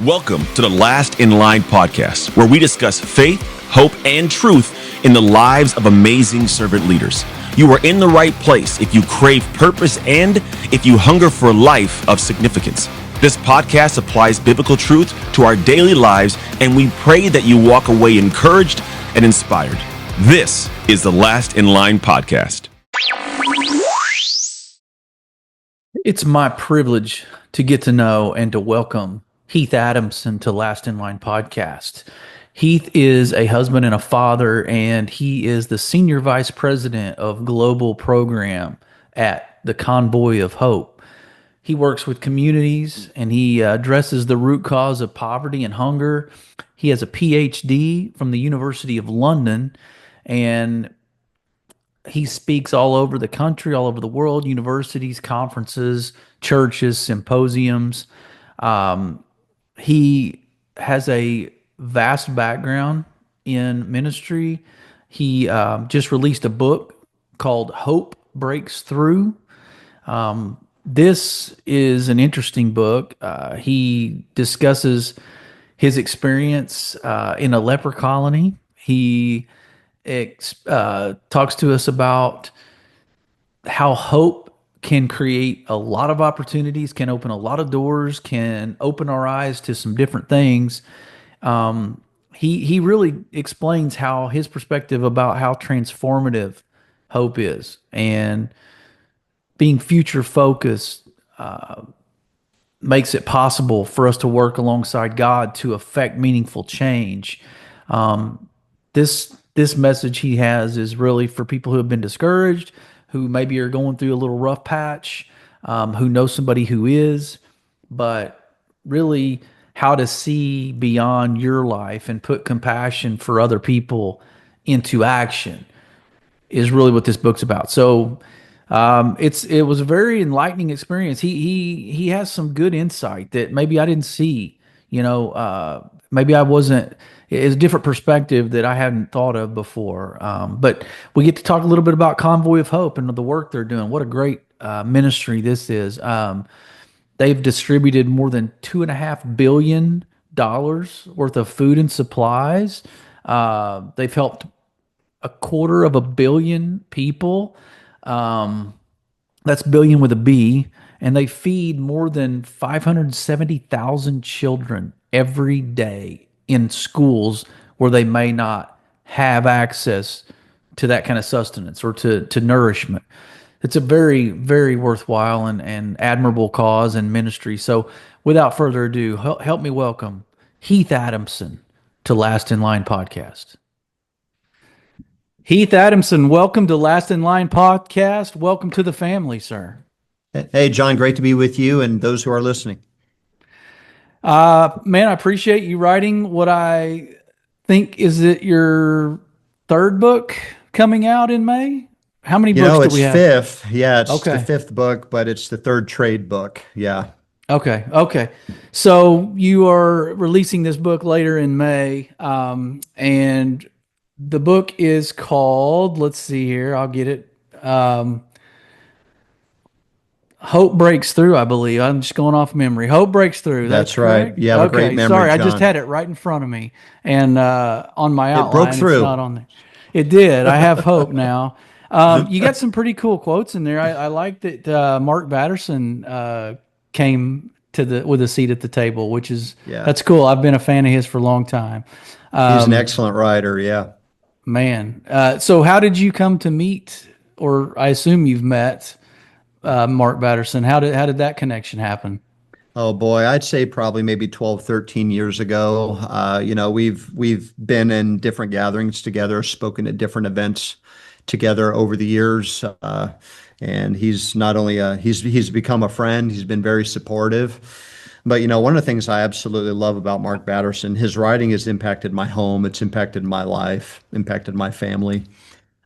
Welcome to the Last in Line podcast, where we discuss faith, hope, and truth in the lives of amazing servant leaders. You are in the right place if you crave purpose and if you hunger for a life of significance. This podcast applies biblical truth to our daily lives, and we pray that you walk away encouraged and inspired. This is the Last in Line podcast. It's my privilege to get to know and to welcome Heath Adamson to Last in Line podcast. Heath is a husband and a father, and he is the senior vice president of global program at the Convoy of Hope. He works with communities, and he addresses the root cause of poverty and hunger. He has a Ph.D. from the University of London, and he speaks all over the country, all over the world, universities, conferences, churches, symposiums. He has a vast background in ministry. He just released a book called Hope Breaks Through. This is an interesting book. He discusses his experience in a leper colony. He talks to us about how hope can create a lot of opportunities, can open a lot of doors, can open our eyes to some different things. He really explains how his perspective about how transformative hope is, and being future focused makes it possible for us to work alongside God to affect meaningful change. This message he has is really for people who have been discouraged, who maybe are going through a little rough patch, who know somebody who is, but really how to see beyond your life and put compassion for other people into action is really what this book's about. So it was a very enlightening experience. He has some good insight that maybe I didn't see. Maybe I wasn't. It's a different perspective that I hadn't thought of before. But we get to talk a little bit about Convoy of Hope and the work they're doing. What a great ministry this is. They've distributed more than $2.5 billion worth of food and supplies. They've helped 250 million people. That's billion with a B. And they feed more than 570,000 children every day in schools where they may not have access to that kind of sustenance or to nourishment. It's a very, very worthwhile and admirable cause and ministry. So without further ado, help me welcome Heath Adamson to Last in Line podcast. Heath Adamson, welcome to Last in Line podcast. Welcome to the family, sir. Hey, John, great to be with you and those who are listening. Man, I appreciate you writing what I think is it your third book coming out in May? How many books do we have? It's fifth. Yeah, it's the fifth book, but it's the third trade book. Yeah. Okay. So you are releasing this book later in May, and the book is called, let's see here, I'll get it. Hope Breaks Through, I believe. I'm just going off memory. Hope Breaks Through. That's right. Correct? You have a great memory, sorry, John. I just had it right in front of me, and on my outline, it broke through. It's not on there. It did. I have hope now. You got some pretty cool quotes in there. I like that Mark Batterson came with a seat at the table, which is that's cool. I've been a fan of his for a long time. He's an excellent writer. Yeah, man. So how did you come to meet, or I assume you've met Mark Batterson? How did that connection happen? Oh boy, I'd say probably maybe 12, 13 years ago. We've been in different gatherings together, spoken at different events together over the years. And he's not only he's become a friend, he's been very supportive. But one of the things I absolutely love about Mark Batterson, his writing has impacted my home, it's impacted my life, impacted my family.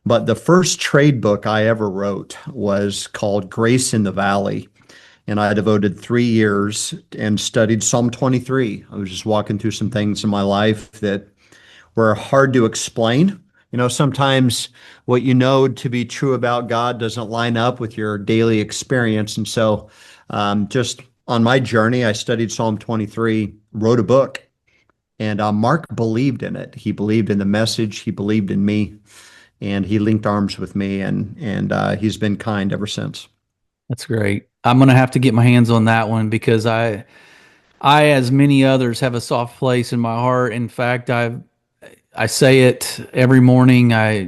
But the first trade book I ever wrote was called Grace in the Valley. And I devoted 3 years and studied Psalm 23. I was just walking through some things in my life that were hard to explain. Sometimes what you know to be true about God doesn't line up with your daily experience. And so just on my journey, I studied Psalm 23, wrote a book, and Mark believed in it. He believed in the message. He believed in me, and he linked arms with me, and he's been kind ever since. That's great. I'm gonna have to get my hands on that one because as many others, have a soft place in my heart. In fact, I say it every morning. I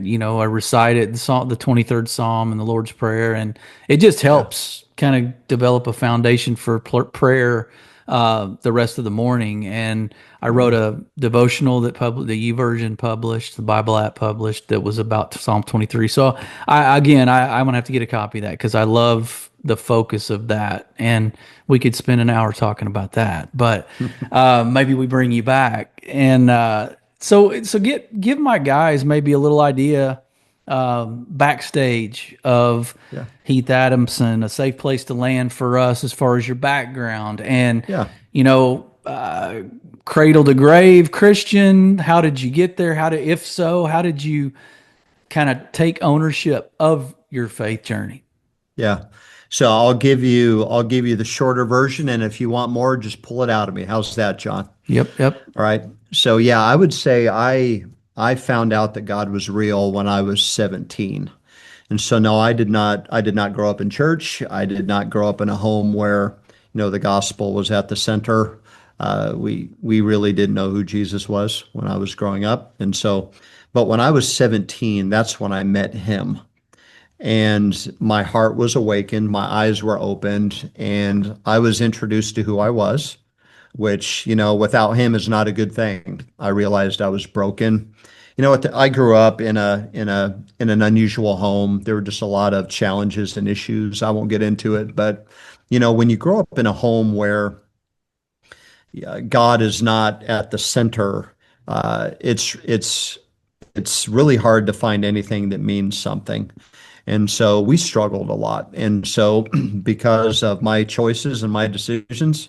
recite it, the 23rd Psalm and the Lord's Prayer, and it just Yeah. helps kind of develop a foundation for prayer the rest of the morning. And I wrote Mhm. a devotional the YouVersion published, the Bible app published, that was about Psalm 23. So I'm gonna have to get a copy of that because I love the focus of that, and we could spend an hour talking about that. But maybe we bring you back and. So give my guys maybe a little idea backstage of Yeah. Heath Adamson, a safe place to land for us as far as your background and Yeah. you know cradle to grave Christian. How did you get there? If so, how did you kind of take ownership of your faith journey? Yeah. So I'll give you the shorter version, and if you want more, just pull it out of me. How's that, John? Yep, yep. All right. So yeah, I would say I found out that God was real when I was 17. And so no, I did not grow up in church. I did not grow up in a home where, the gospel was at the center. We really didn't know who Jesus was when I was growing up. And so, but when I was 17, that's when I met him. And my heart was awakened, my eyes were opened, and I was introduced to who I was, which, without him is not a good thing. I realized I was broken. I grew up in an unusual home. There were just a lot of challenges and issues. I won't get into it, but when you grow up in a home where God is not at the center, it's really hard to find anything that means something. And so we struggled a lot. And so because of my choices and my decisions,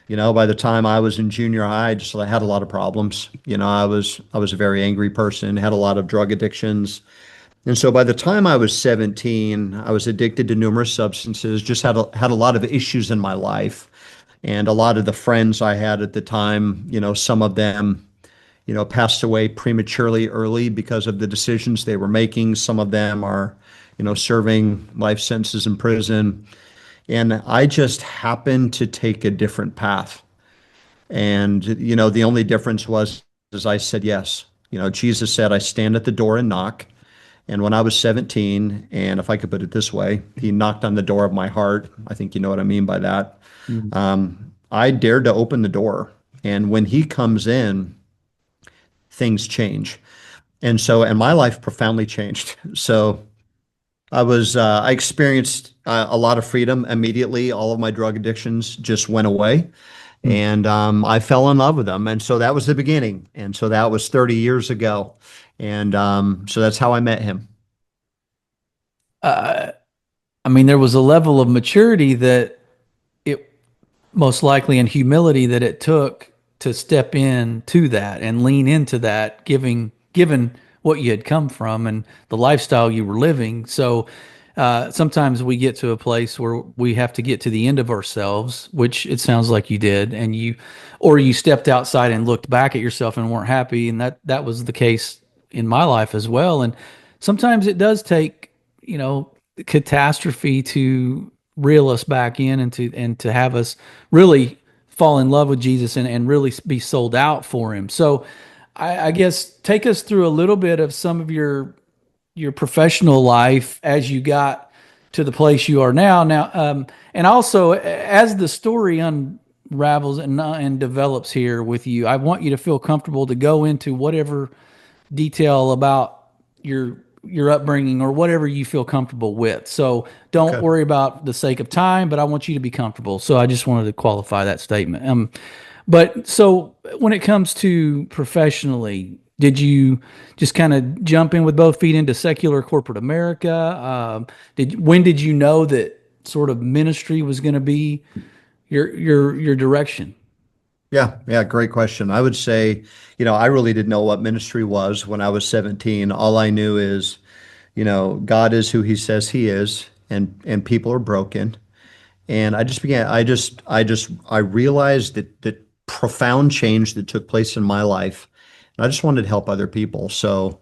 by the time I was in junior high, I had a lot of problems. I was a very angry person, had a lot of drug addictions. And so by the time I was 17, I was addicted to numerous substances, just had a lot of issues in my life. And a lot of the friends I had at the time, some of them, passed away prematurely early because of the decisions they were making. Some of them are, serving life sentences in prison. And I just happened to take a different path. And, the only difference was is I said yes. Jesus said, I stand at the door and knock. And when I was 17, and if I could put it this way, he knocked on the door of my heart. I think you know what I mean by that. Mhm. I dared to open the door. And when he comes in, things change. And my life profoundly changed. So I experienced a lot of freedom immediately. All of my drug addictions just went away. And I fell in love with them. And so that was the beginning. And so that was 30 years ago. And so that's how I met him. Uh, I mean, there was a level of maturity that it most likely and humility that it took to step in to that and lean into that, given what you had come from and the lifestyle you were living. So sometimes we get to a place where we have to get to the end of ourselves, which it sounds like you did, or you stepped outside and looked back at yourself and weren't happy, and that was the case in my life as well. And sometimes it does take, catastrophe to reel us back in and to have us really fall in love with Jesus and really be sold out for him. So I guess take us through a little bit of some of your professional life as you got to the place you are now. And also as the story unravels and develops here with you, I want you to feel comfortable to go into whatever detail about your upbringing or whatever you feel comfortable with. So don't Okay. worry about the sake of time, but I want you to be comfortable. So I just wanted to qualify that statement. But so when it comes to professionally, did you just kind of jump in with both feet into secular corporate America? When did you know that sort of ministry was going to be your direction? Yeah, yeah, great question. I would say, I really didn't know what ministry was when I was 17. All I knew is, God is who he says he is, and people are broken. And I realized that profound change that took place in my life. And I just wanted to help other people. So,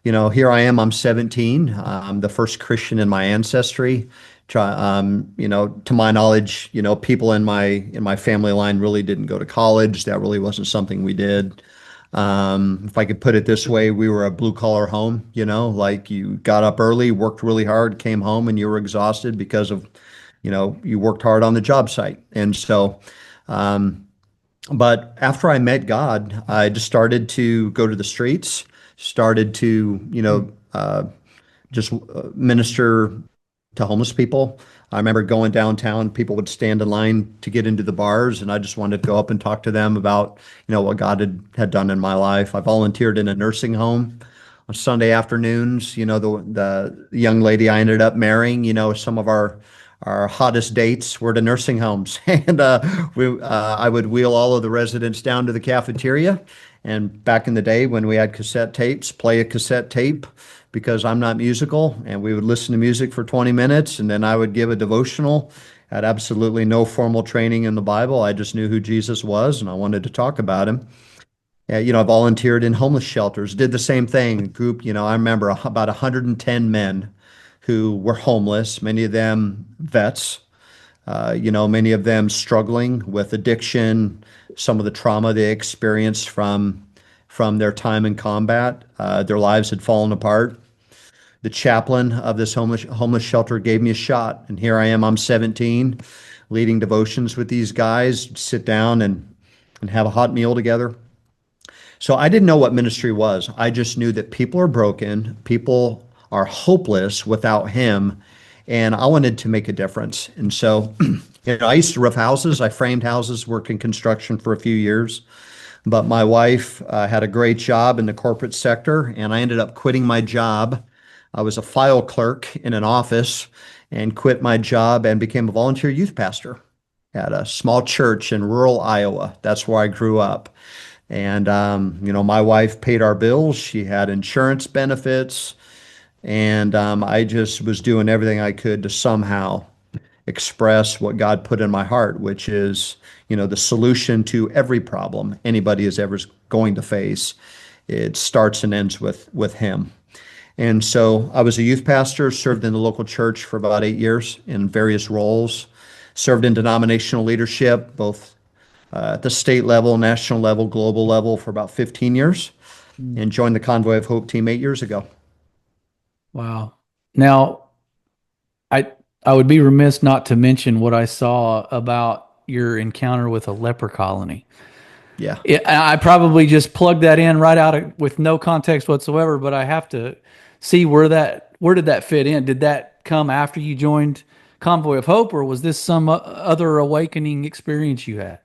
here I am, I'm 17. I'm the first Christian in my ancestry. To my knowledge, people in my family line really didn't go to college. That really wasn't something we did. If I could put it this way, we were a blue collar home, like you got up early, worked really hard, came home, and you were exhausted because of, you worked hard on the job site. And so, but after I met God, I just started to go to the streets, started to, just minister to homeless people. I remember going downtown, people would stand in line to get into the bars, and I just wanted to go up and talk to them about, what God had done in my life. I volunteered in a nursing home on Sunday afternoons. The young lady I ended up marrying, some of our hottest dates were to nursing homes. And I would wheel all of the residents down to the cafeteria. And back in the day when we had cassette tapes, play a cassette tape because I'm not musical, and we would listen to music for 20 minutes, and then I would give a devotional. Had absolutely no formal training in the Bible. I just knew who Jesus was, and I wanted to talk about him. I volunteered in homeless shelters, did the same thing. Group, I remember about 110 men who were homeless, many of them vets, many of them struggling with addiction, some of the trauma they experienced from their time in combat. Their lives had fallen apart. The chaplain of this homeless shelter gave me a shot, and here I am. I'm 17, leading devotions with these guys, sit down and have a hot meal together. So I didn't know what ministry was. I just knew that people are broken, people are hopeless without him, and I wanted to make a difference. And so, I used to roof houses. I framed houses, worked in construction for a few years. But my wife had a great job in the corporate sector, and I ended up quitting my job. I was a file clerk in an office and quit my job and became a volunteer youth pastor at a small church in rural Iowa. That's where I grew up. And, my wife paid our bills. She had insurance benefits. And I just was doing everything I could to somehow express what God put in my heart, which is, the solution to every problem anybody is ever going to face. It starts and ends with him. And so I was a youth pastor, served in the local church for about 8 years in various roles, served in denominational leadership, both at the state level, national level, global level for about 15 years, and joined the Convoy of Hope team 8 years ago. Wow. Now, I would be remiss not to mention what I saw about your encounter with a leper colony. Yeah. I probably just plugged that in right with no context whatsoever, but I have to see where did that fit in? Did that come after you joined Convoy of Hope, or was this some other awakening experience you had?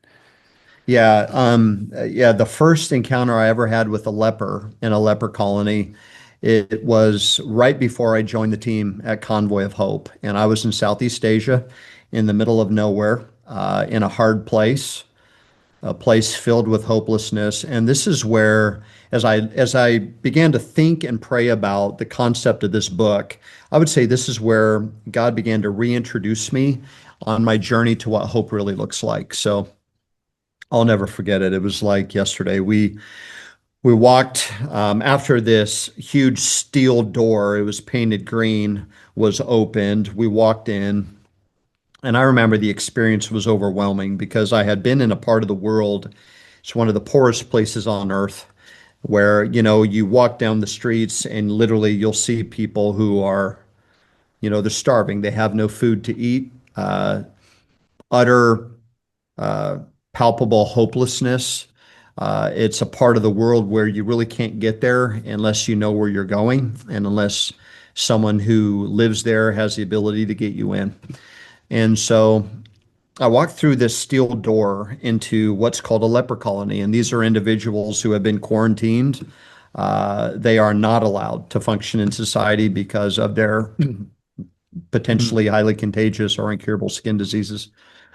Yeah. The first encounter I ever had with a leper in a leper colony, it was right before I joined the team at Convoy of Hope. And I was in Southeast Asia in the middle of nowhere, in a hard place, a place filled with hopelessness. And this is where, as I began to think and pray about the concept of this book, I would say this is where God began to reintroduce me on my journey to what hope really looks like. So I'll never forget it. It was like yesterday. We walked after this huge steel door, it was painted green, was opened. We walked in, and I remember the experience was overwhelming because I had been in a part of the world, it's one of the poorest places on earth, where, you walk down the streets and literally you'll see people who are, they're starving. They have no food to eat, utter palpable hopelessness. It's a part of the world where you really can't get there unless you know where you're going and unless someone who lives there has the ability to get you in. And so I walked through this steel door into what's called a leper colony. And these are individuals who have been quarantined. They are not allowed to function in society because of their potentially highly contagious or incurable skin diseases.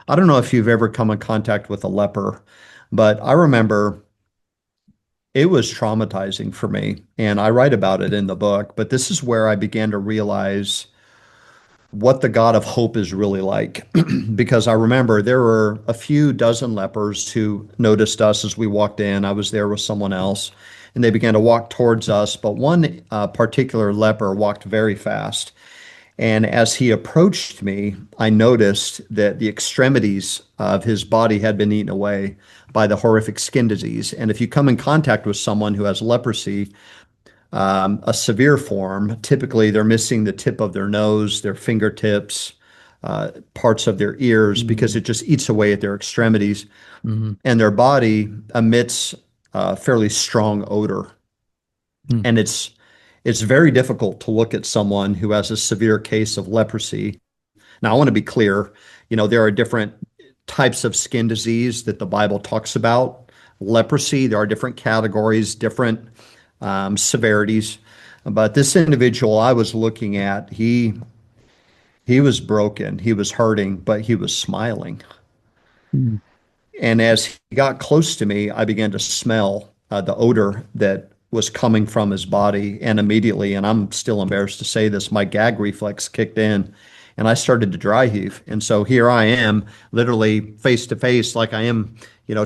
I don't know if you've ever come in contact with a leper, but I remember it was traumatizing for me. And I write about it in the book, but this is where I began to realize what the God of hope is really like. Because I remember there were a few dozen lepers who noticed us as we walked in. I was there with someone else, and they began to walk towards us. But one particular leper walked very fast. And as he approached me, I noticed that the extremities of his body had been eaten away by the horrific skin disease. And if you come in contact with someone who has leprosy, a severe form, typically they're missing the tip of their nose, their fingertips, parts of their ears, because it just eats away at their extremities. And their body emits a fairly strong odor. And it's very difficult to look at someone who has a severe case of leprosy. Now, I want to be clear, there are different types of skin disease that the Bible talks about. Leprosy, there are different categories, different severities. But this individual I was looking at, he was broken, he was hurting, but he was smiling. And as he got close to me, I began to smell the odor that was coming from his body. And immediately, and I'm still embarrassed to say this, my gag reflex kicked in and I started to dry heave. And so here I am, literally face to face, like I am,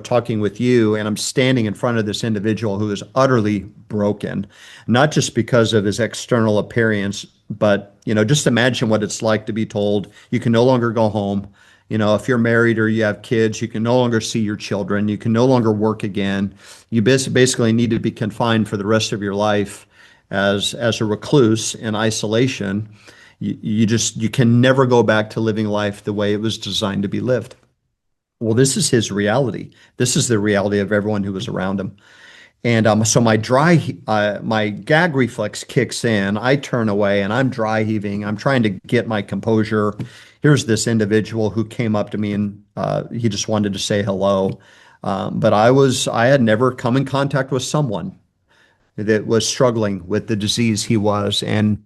talking with you. And I'm standing in front of this individual who is utterly broken, not just because of his external appearance, but, just imagine what it's like to be told you can no longer go home. If you're married or you have kids, you can no longer see your children. You can no longer work again. You basically need to be confined for the rest of your life as a recluse in isolation. You can never go back to living life the way it was designed to be lived. Well, this is his reality. This is the reality of everyone who was around him. And so my gag reflex kicks in. I turn away and I'm dry heaving. I'm trying to get my composure. Here's this individual who came up to me and he just wanted to say hello. But I had never come in contact with someone that was struggling with the disease he was. And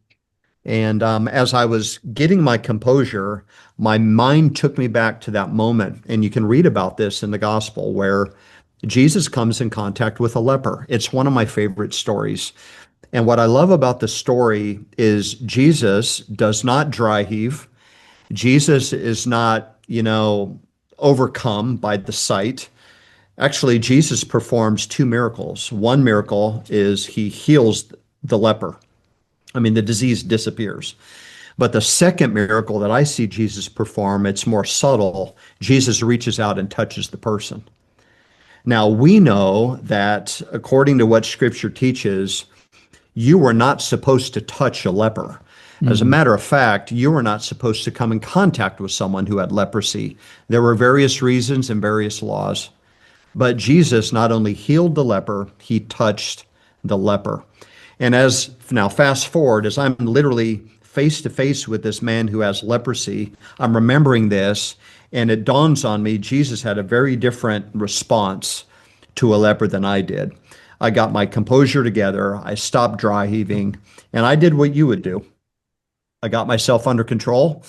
as I was getting my composure, my mind took me back to that moment. And you can read about this in the gospel where Jesus comes in contact with a leper. It's one of my favorite stories. And what I love about the story is Jesus does not dry heave. Jesus is not, overcome by the sight. Actually, Jesus performs two miracles. One miracle is he heals the leper. The disease disappears. But the second miracle that I see Jesus perform, it's more subtle. Jesus reaches out and touches the person. Now, we know that according to what Scripture teaches, you were not supposed to touch a leper. As a matter of fact, you were not supposed to come in contact with someone who had leprosy. There were various reasons and various laws. But Jesus not only healed the leper, he touched the leper. And now fast forward, as I'm literally face to face with this man who has leprosy, I'm remembering this, and it dawns on me, Jesus had a very different response to a leper than I did. I got my composure together, I stopped dry heaving, and I did what you would do. I got myself under control,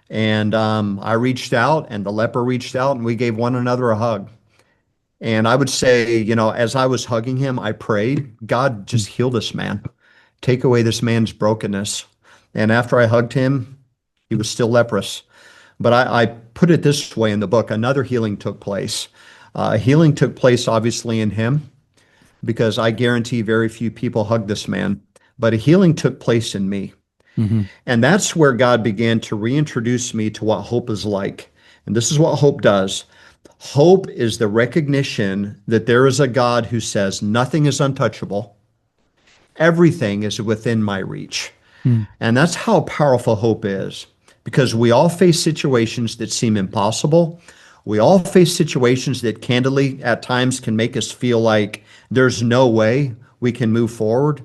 and I reached out, and the leper reached out, and we gave one another a hug. And I would say, as I was hugging him, I prayed, God, just heal this man. Take away this man's brokenness. And after I hugged him, he was still leprous. But I put it this way in the book, another healing took place. Healing took place, obviously, in him, because I guarantee very few people hug this man. But a healing took place in me. And that's where God began to reintroduce me to what hope is like. And this is what hope does. Hope is the recognition that there is a God who says nothing is untouchable. Everything is within my reach. And that's how powerful hope is, because we all face situations that seem impossible. We all face situations that candidly at times can make us feel like there's no way we can move forward.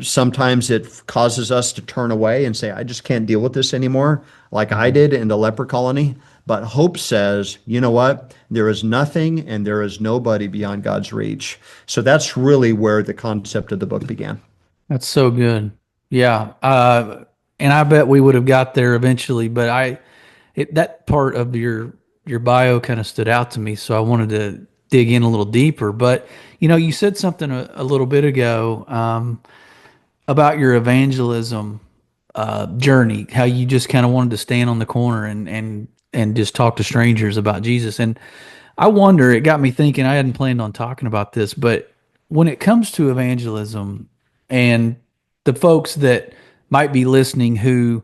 Sometimes it causes us to turn away and say, I just can't deal with this anymore, like I did in the leper colony. But hope says, you know what? There is nothing and there is nobody beyond God's reach. So that's really where the concept of the book began. That's so good. Yeah. And I bet we would have got there eventually, but that part of your bio kind of stood out to me. So I wanted to dig in a little deeper, but you said something a little bit ago, about your evangelism, journey, how you just kind of wanted to stand on the corner and just talk to strangers about Jesus. And I wonder, it got me thinking, I hadn't planned on talking about this, but when it comes to evangelism and the folks that might be listening who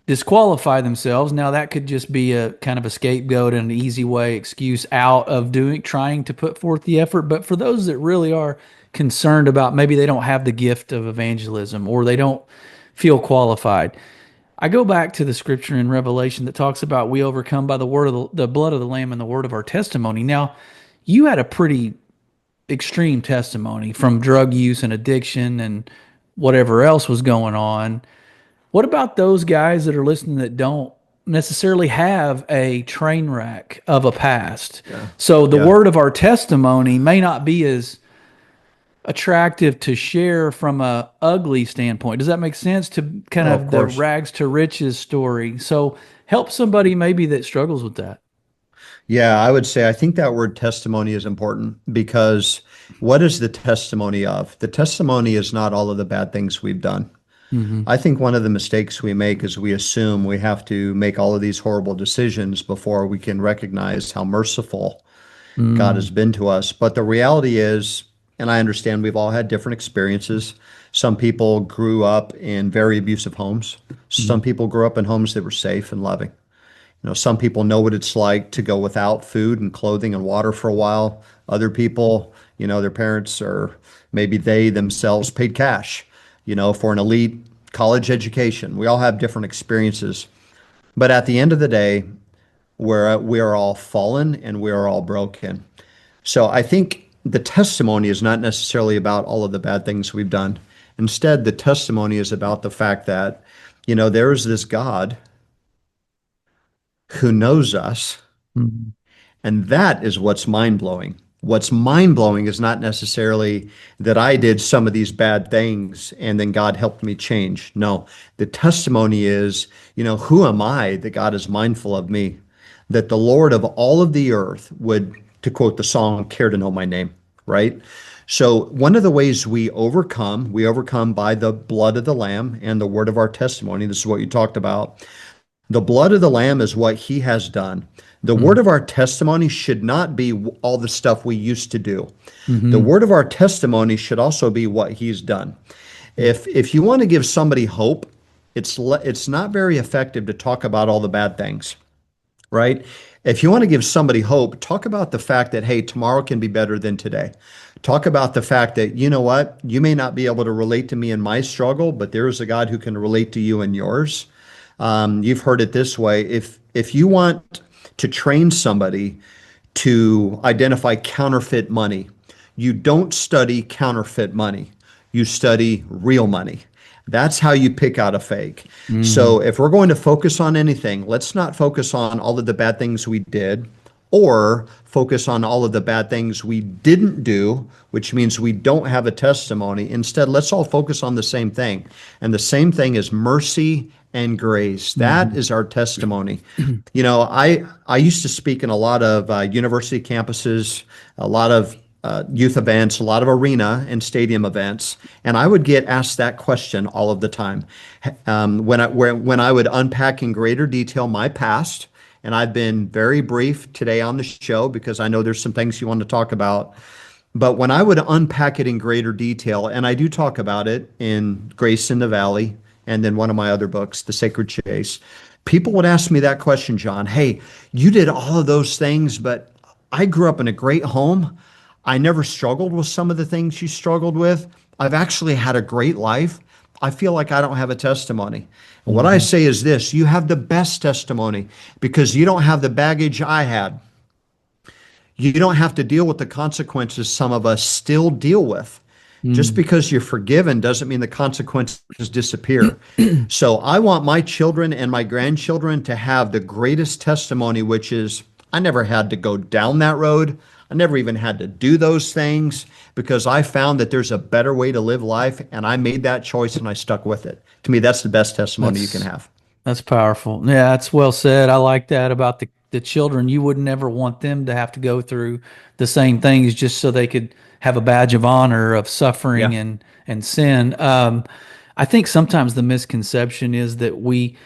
disqualify themselves, now that could just be a kind of a scapegoat and an easy way excuse out of trying to put forth the effort. But for those that really are concerned about, maybe they don't have the gift of evangelism or they don't feel qualified, I go back to the scripture in Revelation that talks about we overcome by the word of the blood of the Lamb and the word of our testimony. Now, you had a pretty extreme testimony from drug use and addiction and whatever else was going on. What about those guys that are listening that don't necessarily have a train wreck of a past? Yeah. So the Yeah. word of our testimony may not be as attractive to share from a ugly standpoint. Does that make sense? To kind Of of the course. rags to riches story. So help somebody maybe that struggles with that. Yeah, I would say I think that word testimony is important because what is the testimony of? The testimony is not all of the bad things we've done. Mm-hmm. I think one of the mistakes we make is we assume we have to make all of these horrible decisions before we can recognize how merciful God has been to us. But the reality is, and I understand we've all had different experiences. Some people grew up in very abusive homes. Some people grew up in homes that were safe and loving. Some people know what it's like to go without food and clothing and water for a while. Other people, their parents or maybe they themselves paid cash, for an elite college education. We all have different experiences. But at the end of the day, we are all fallen and we are all broken. So I think the testimony is not necessarily about all of the bad things we've done. Instead, the testimony is about the fact that, there is this God who knows us, Mm-hmm. and that is what's mind-blowing. What's mind-blowing is not necessarily that I did some of these bad things and then God helped me change. No, the testimony is, who am I that God is mindful of me? That the Lord of all of the earth would, to quote the song, care to know my name, right? So one of the ways we overcome by the blood of the Lamb and the word of our testimony. This is what you talked about. The blood of the Lamb is what he has done. The word of our testimony should not be all the stuff we used to do. Mm-hmm. The word of our testimony should also be what he's done. If you want to give somebody hope, it's not very effective to talk about all the bad things, right? If you want to give somebody hope, talk about the fact that, hey, tomorrow can be better than today. Talk about the fact that, you know what, you may not be able to relate to me in my struggle, but there is a God who can relate to you in yours. You've heard it this way. If you want to train somebody to identify counterfeit money, you don't study counterfeit money. You study real money. That's how you pick out a fake. Mm-hmm. So if we're going to focus on anything, let's not focus on all of the bad things we did or focus on all of the bad things we didn't do, which means we don't have a testimony. Instead, let's all focus on the same thing. And the same thing is mercy and grace. That is our testimony. I used to speak in a lot of university campuses, a lot of youth events, a lot of arena and stadium events, and I would get asked that question all of the time. When I would unpack in greater detail my past, and I've been very brief today on the show because I know there's some things you want to talk about. But when I would unpack it in greater detail, and I do talk about it in Grace in the Valley, and then one of my other books, The Sacred Chase, people would ask me that question, John. Hey, you did all of those things, but I grew up in a great home. I never struggled with some of the things you struggled with. I've actually had a great life. I feel like I don't have a testimony. And what I say is this: you have the best testimony because you don't have the baggage I had. You don't have to deal with the consequences some of us still deal with. Just because you're forgiven doesn't mean the consequences disappear. So I want my children and my grandchildren to have the greatest testimony, which is I never had to go down that road. I never even had to do those things because I found that there's a better way to live life, and I made that choice and I stuck with it. To me, that's the best testimony you can have. That's powerful. Yeah, that's well said. I like that about the children. You would never want them to have to go through the same things just so they could have a badge of honor of suffering and sin. I think sometimes the misconception is that we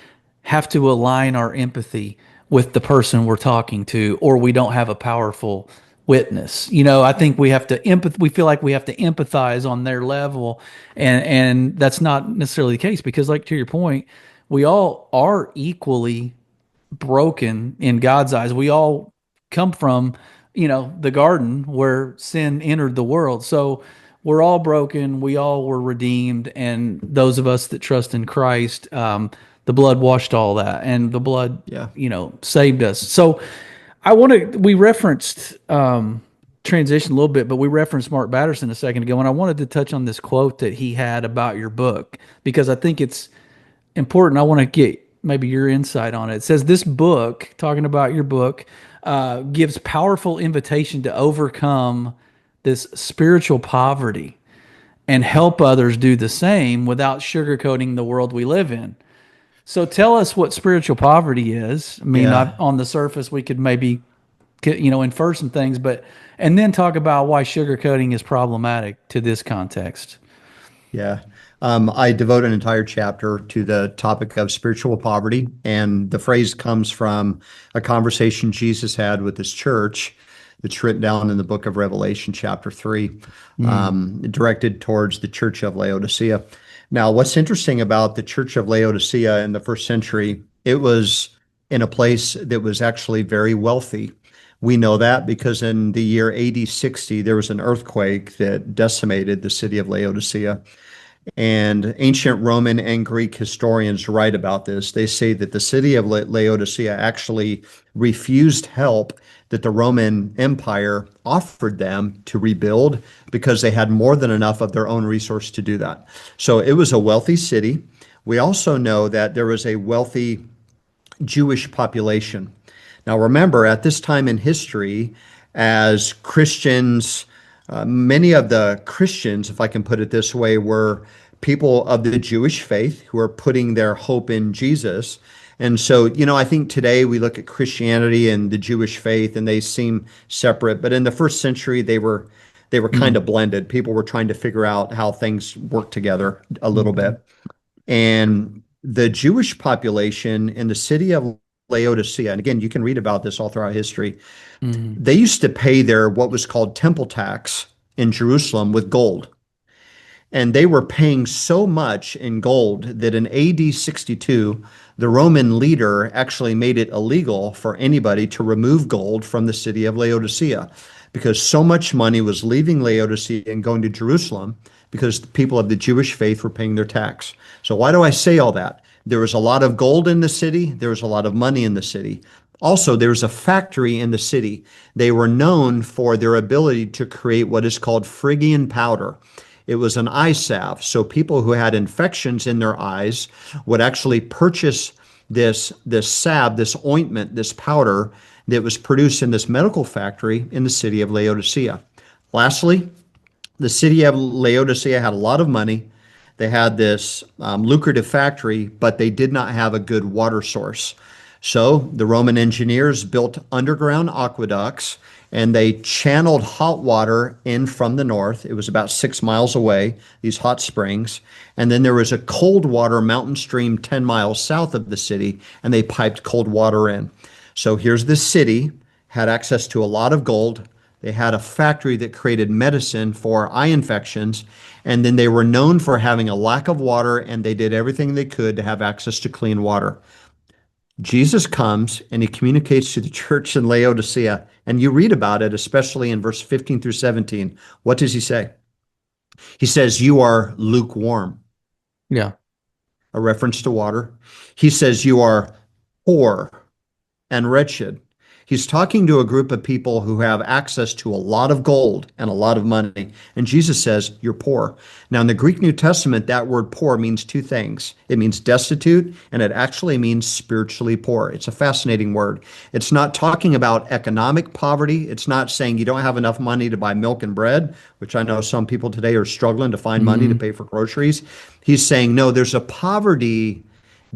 have to align our empathy with the person we're talking to, or we don't have a powerful witness. I think we have to we feel like we have to empathize on their level, and that's not necessarily the case, because, like, to your point, we all are equally broken in God's eyes. We all come from, the garden where sin entered the world. So we're all broken. We all were redeemed. And those of us that trust in Christ, the blood washed all that, and the blood, Yeah. saved us. So we referenced, transition a little bit, but we referenced Mark Batterson a second ago. And I wanted to touch on this quote that he had about your book, because I think it's important. I want to get maybe your insight on it. It says this book, talking about your book, gives powerful invitation to overcome this spiritual poverty and help others do the same without sugarcoating the world we live in. So tell us what spiritual poverty is. I mean, Yeah. on the surface, we could maybe, infer some things, and then talk about why sugarcoating is problematic to this context. Yeah. I devote an entire chapter to the topic of spiritual poverty, and the phrase comes from a conversation Jesus had with his church that's written down in the book of Revelation, chapter 3, directed towards the church of Laodicea. Now, what's interesting about the church of Laodicea in the first century, it was in a place that was actually very wealthy. We know that because in the year AD 60, there was an earthquake that decimated the city of Laodicea. And ancient Roman and Greek historians write about this. They say that the city of Laodicea actually refused help that the Roman Empire offered them to rebuild, because they had more than enough of their own resource to do that. So it was a wealthy city. We also know that there was a wealthy Jewish population. Now, remember, at this time in history, as Christians, many of the Christians, if I can put it this way, were people of the Jewish faith who are putting their hope in Jesus. And so, I think today we look at Christianity and the Jewish faith and they seem separate. But in the first century, they were kind of blended. People were trying to figure out how things work together a little bit. And the Jewish population in the city of Laodicea, and again, you can read about this all throughout history, they used to pay their what was called temple tax in Jerusalem with gold. And they were paying so much in gold that in AD 62, the Roman leader actually made it illegal for anybody to remove gold from the city of Laodicea, because so much money was leaving Laodicea and going to Jerusalem because the people of the Jewish faith were paying their tax. So why do I say all that? There was a lot of gold in the city. There was a lot of money in the city. Also, there was a factory in the city. They were known for their ability to create what is called Phrygian powder. It was an eye salve. So people who had infections in their eyes would actually purchase this salve, this ointment, this powder that was produced in this medical factory in the city of Laodicea. Lastly, the city of Laodicea had a lot of money. They had this lucrative factory, but they did not have a good water source. So the Roman engineers built underground aqueducts, and they channeled hot water in from the north. It was about 6 miles away, these hot springs. And then there was a cold water mountain stream 10 miles south of the city, and they piped cold water in. So here's the city, had access to a lot of gold. They had a factory that created medicine for eye infections, and then they were known for having a lack of water, and they did everything they could to have access to clean water. Jesus comes and he communicates to the church in Laodicea, and you read about it, especially in verse 15 through 17. What does he say? He says, "You are lukewarm." Yeah. A reference to water. He says, "You are poor and wretched." He's talking to a group of people who have access to a lot of gold and a lot of money. And Jesus says, "You're poor." Now, in the Greek New Testament, that word poor means two things. It means destitute, and it actually means spiritually poor. It's a fascinating word. It's not talking about economic poverty. It's not saying you don't have enough money to buy milk and bread, which I know some people today are struggling to find money to pay for groceries. He's saying, no, there's a poverty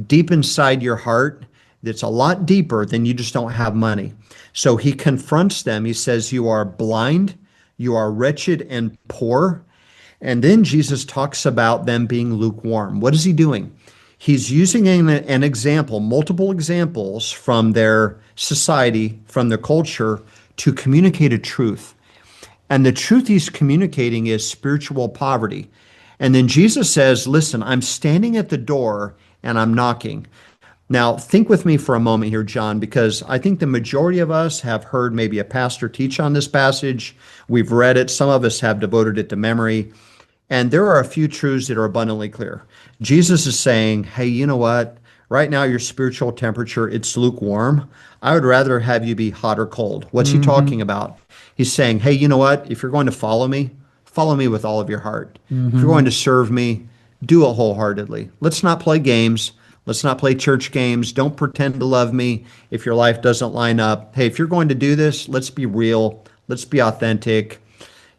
deep inside your heart that's a lot deeper than you just don't have money. So he confronts them. He says, "You are blind, you are wretched and poor." And then Jesus talks about them being lukewarm. What is he doing? He's using an example, multiple examples from their society, from their culture, to communicate a truth. And the truth he's communicating is spiritual poverty. And then Jesus says, listen, I'm standing at the door and I'm knocking. Now, think with me for a moment here, John, because I think the majority of us have heard maybe a pastor teach on this passage. We've read it. Some of us have devoted it to memory. And there are a few truths that are abundantly clear. Jesus is saying, hey, you know what? Right now, your spiritual temperature, it's lukewarm. I would rather have you be hot or cold. What's he talking about? He's saying, hey, you know what? If you're going to follow me with all of your heart. If you're going to serve me, do it wholeheartedly. Let's not play games. Let's not play church games. Don't pretend to love me if your life doesn't line up. Hey, if you're going to do this, let's be real. Let's be authentic.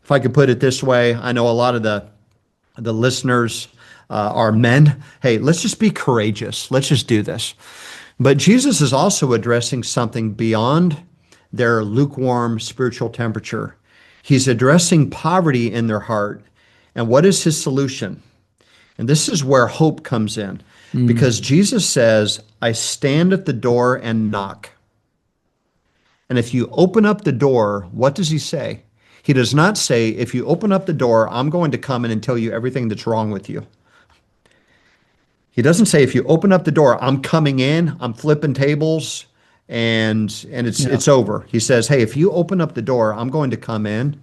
If I could put it this way, I know a lot of the listeners are men. Hey, let's just be courageous. Let's just do this. But Jesus is also addressing something beyond their lukewarm spiritual temperature. He's addressing poverty in their heart. And what is his solution? And this is where hope comes in. Because Jesus says, I stand at the door and knock. And if you open up the door, what does he say? He does not say, if you open up the door, I'm going to come in and tell you everything that's wrong with you. He doesn't say, if you open up the door, I'm coming in, I'm flipping tables, and it's over. He says, hey, if you open up the door, I'm going to come in.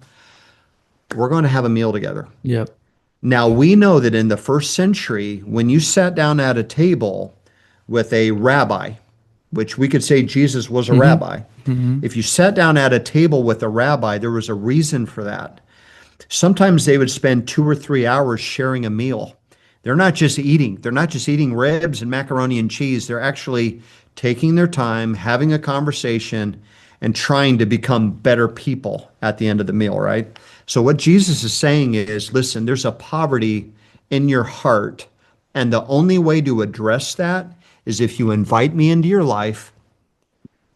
We're going to have a meal together. Yep. Now, we know that in the first century, when you sat down at a table with a rabbi, which we could say Jesus was a rabbi, if you sat down at a table with a rabbi, there was a reason for that. Sometimes they would spend 2 or 3 hours sharing a meal. They're not just eating ribs and macaroni and cheese. They're actually taking their time, having a conversation, and trying to become better people at the end of the meal, right? So what Jesus is saying is, listen, there's a poverty in your heart, and the only way to address that is if you invite me into your life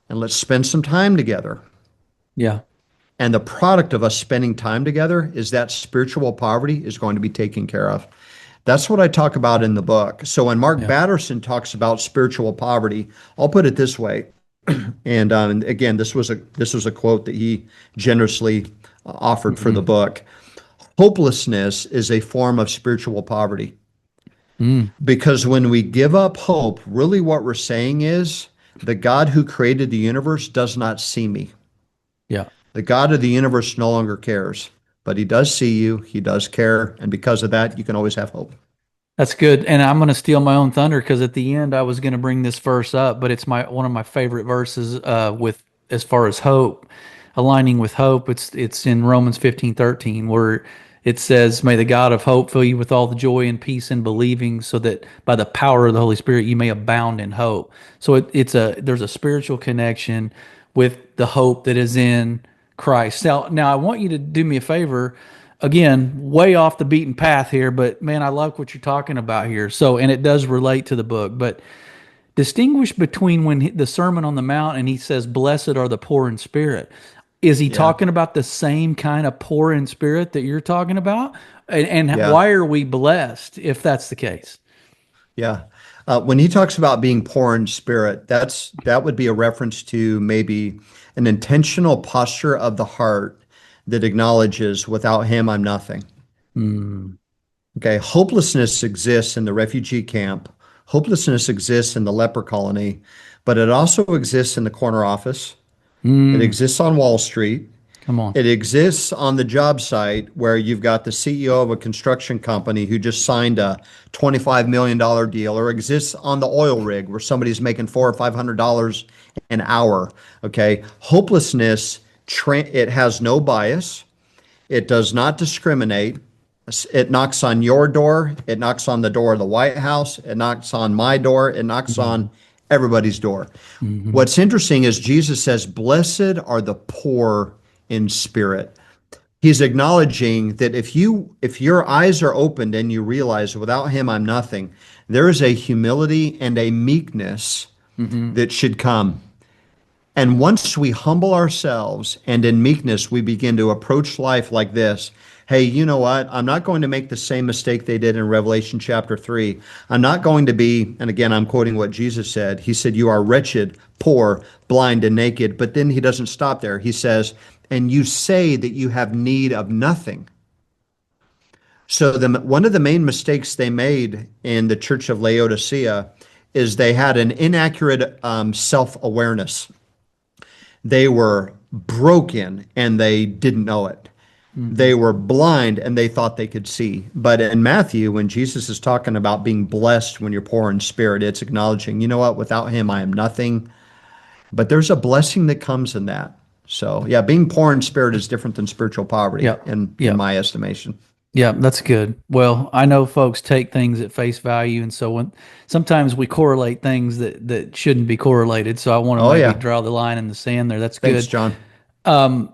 and let's spend some time together. Yeah. And the product of us spending time together is that spiritual poverty is going to be taken care of. That's what I talk about in the book. So when Mark Batterson talks about spiritual poverty, I'll put it this way. And again, this was a quote that he generously offered for the book. Hopelessness is a form of spiritual poverty. Because when we give up hope, really what we're saying is the God who created the universe does not see me. Yeah. The God of the universe no longer cares, but he does see you. He does care. And because of that, you can always have hope. That's good. And I'm going to steal my own thunder because at the end I was going to bring this verse up, but it's one of my favorite verses with as far as hope, aligning with hope. It's in Romans 15:13 where it says, "May the God of hope fill you with all the joy and peace in believing, so that by the power of the Holy Spirit you may abound in hope." So there's a spiritual connection with the hope that is in Christ. Now I want you to do me a favor. Again, way off the beaten path here, but man, I love what you're talking about here. So, and it does relate to the book, but distinguish between the Sermon on the Mount and he says, "Blessed are the poor in spirit." Is he talking about the same kind of poor in spirit that you're talking about? And why are we blessed if that's the case? Yeah. When he talks about being poor in spirit, that would be a reference to maybe an intentional posture of the heart that acknowledges, without him, I'm nothing. Okay, hopelessness exists in the refugee camp. Hopelessness exists in the leper colony, but it also exists in the corner office. It exists on Wall Street. Come on. It exists on the job site where you've got the CEO of a construction company who just signed a $25 million deal, or exists on the oil rig where somebody's making $400 or $500 an hour. Okay, hopelessness, it has no bias. It does not discriminate. It knocks on your door. It knocks on the door of the White House. It knocks on my door. It knocks on everybody's door. What's interesting is Jesus says, "Blessed are the poor in spirit." He's acknowledging that if your eyes are opened and you realize, without him, I'm nothing, there is a humility and a meekness that should come. And once we humble ourselves and in meekness, we begin to approach life like this. hey, you know what? I'm not going to make the same mistake they did in Revelation chapter 3. I'm not going to be, and again, I'm quoting what Jesus said. He said, you are wretched, poor, blind, and naked. But then he doesn't stop there. He says, and you say that you have need of nothing. So one of the main mistakes they made in the church of Laodicea is they had an inaccurate self-awareness. They were broken and they didn't know it. They were blind and they thought they could see. But in Matthew, when Jesus is talking about being blessed when you're poor in spirit, it's acknowledging, you know what, without him, I am nothing. But there's a blessing that comes in that. So yeah, being poor in spirit is different than spiritual poverty Yep. in Yep. my estimation. Yeah, that's good. Well, I know folks take things at face value, and so when sometimes we correlate things that shouldn't be correlated. So I want to Oh maybe yeah. draw the line in the sand there. That's Thanks, good. John.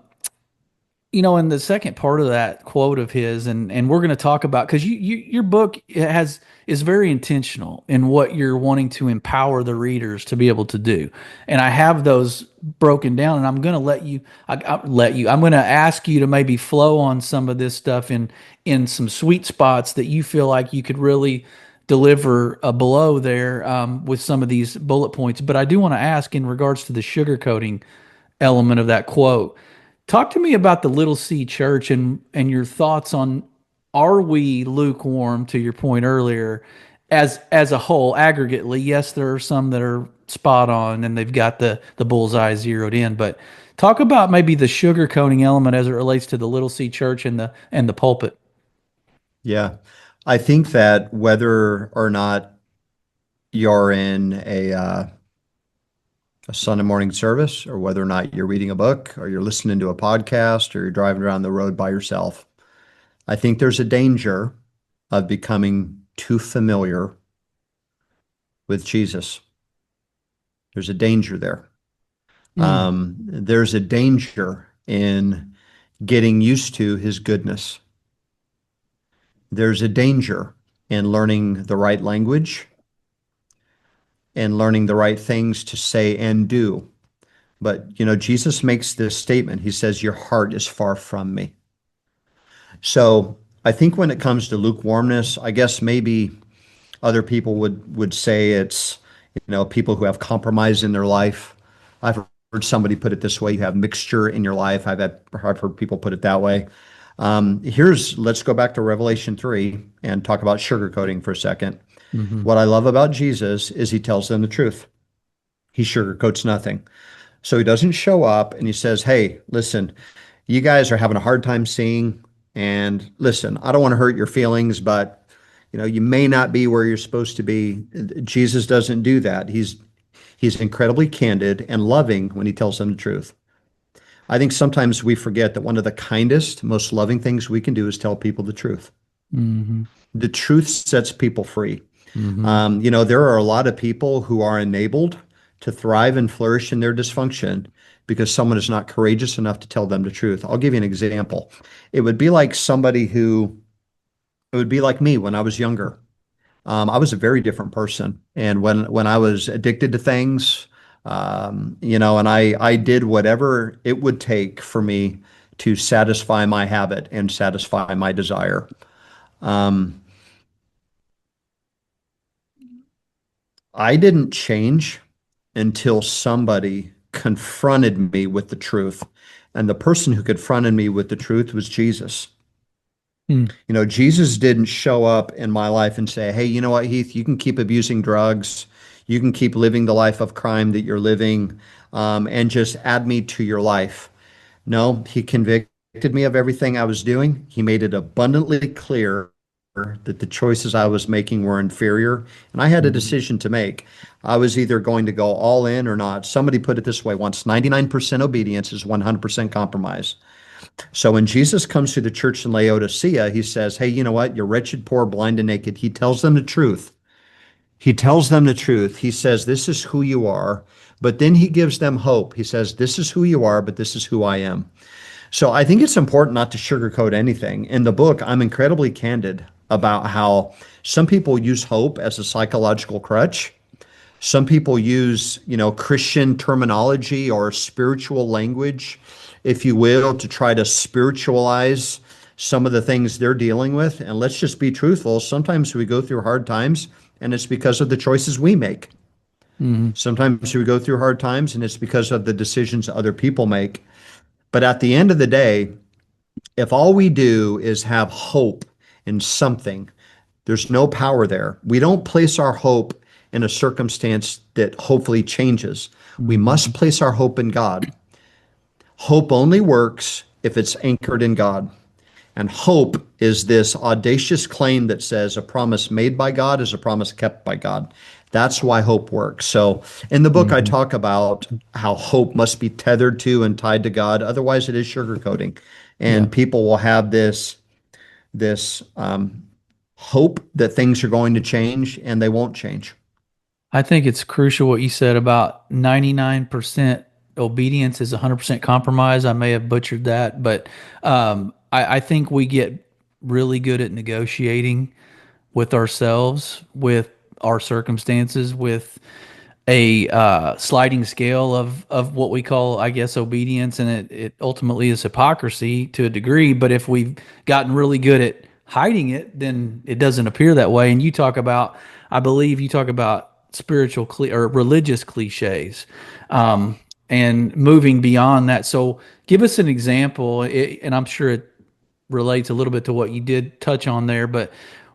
In the second part of that quote of his, and we're going to talk about, because your book is very intentional in what you're wanting to empower the readers to be able to do, and I have those broken down, and I'm going to I'm going to ask you to maybe flow on some of this stuff in some sweet spots that you feel like you could really deliver a blow there, with some of these bullet points. But I do want to ask in regards to the sugarcoating element of that quote. Talk to me about the Little C Church and your thoughts on, are we lukewarm, to your point earlier, as a whole, aggregately? Yes, there are some that are spot on and they've got the bullseye zeroed in, but talk about maybe the sugarcoating element as it relates to the Little C Church and the pulpit. Yeah. I think that whether or not you're in a Sunday morning service, or whether or not you're reading a book, or you're listening to a podcast, or you're driving around the road by yourself, I think there's a danger of becoming too familiar with Jesus. There's a danger there. There's a danger in getting used to his goodness. There's a danger in learning the right language and learning the right things to say and do. But, Jesus makes this statement. He says, your heart is far from me. So I think when it comes to lukewarmness, I guess maybe other people would say it's, people who have compromise in their life. I've heard somebody put it this way: you have mixture in your life. I've heard people put it that way. Let's go back to Revelation 3 and talk about sugarcoating for a second. What I love about Jesus is he tells them the truth. He sugarcoats nothing. So he doesn't show up and he says, hey, listen, you guys are having a hard time seeing, and listen, I don't want to hurt your feelings, but you may not be where you're supposed to be. Jesus doesn't do that. He's incredibly candid and loving when he tells them the truth. I think sometimes we forget that one of the kindest, most loving things we can do is tell people the truth. The truth sets people free. There are a lot of people who are enabled to thrive and flourish in their dysfunction because someone is not courageous enough to tell them the truth. I'll give you an example. It would be like me when I was younger. I was a very different person. And when I was addicted to things, and I did whatever it would take for me to satisfy my habit and satisfy my desire. I didn't change until somebody confronted me with the truth. And the person who confronted me with the truth was Jesus. Jesus didn't show up in my life and say, hey, you know what, Heath, you can keep abusing drugs. You can keep living the life of crime that you're living, and just add me to your life. No, he convicted me of everything I was doing. He made it abundantly clear that the choices I was making were inferior, and I had a decision to make. I was either going to go all in or not. Somebody put it this way once: 99% obedience is 100% compromise. So when Jesus comes to the church in Laodicea, he says, hey, you know what? You're wretched, poor, blind, and naked. He tells them the truth. He tells them the truth. He says, this is who you are. But then he gives them hope. He says, this is who you are, but this is who I am. So I think it's important not to sugarcoat anything. In the book, I'm incredibly candid about how some people use hope as a psychological crutch. Some people use, Christian terminology or spiritual language, if you will, to try to spiritualize some of the things they're dealing with. And let's just be truthful. Sometimes we go through hard times and it's because of the choices we make. Mhm. Sometimes we go through hard times and it's because of the decisions other people make. But at the end of the day, if all we do is have hope in something, there's no power there. We don't place our hope in a circumstance that hopefully changes. We must Mhm. place our hope in God. Hope only works if it's anchored in God. And hope is this audacious claim that says a promise made by God is a promise kept by God. That's why hope works. So in the book, I Mhm. talk about how hope must be tethered to and tied to God. Otherwise, it is sugarcoating. Yeah. And people will have this hope that things are going to change, and they won't change. I think it's crucial what you said about 99% obedience is 100% compromise. I may have butchered that, but I think we get really good at negotiating with ourselves, with our circumstances, with a sliding scale of what we call, I guess, obedience, and it ultimately is hypocrisy to a degree. But if we've gotten really good at hiding it, then it doesn't appear that way. And you talk about, I believe, you talk about spiritual or religious cliches, and moving beyond that. So, give us an example, and I'm sure it relates a little bit to what you did touch on there, but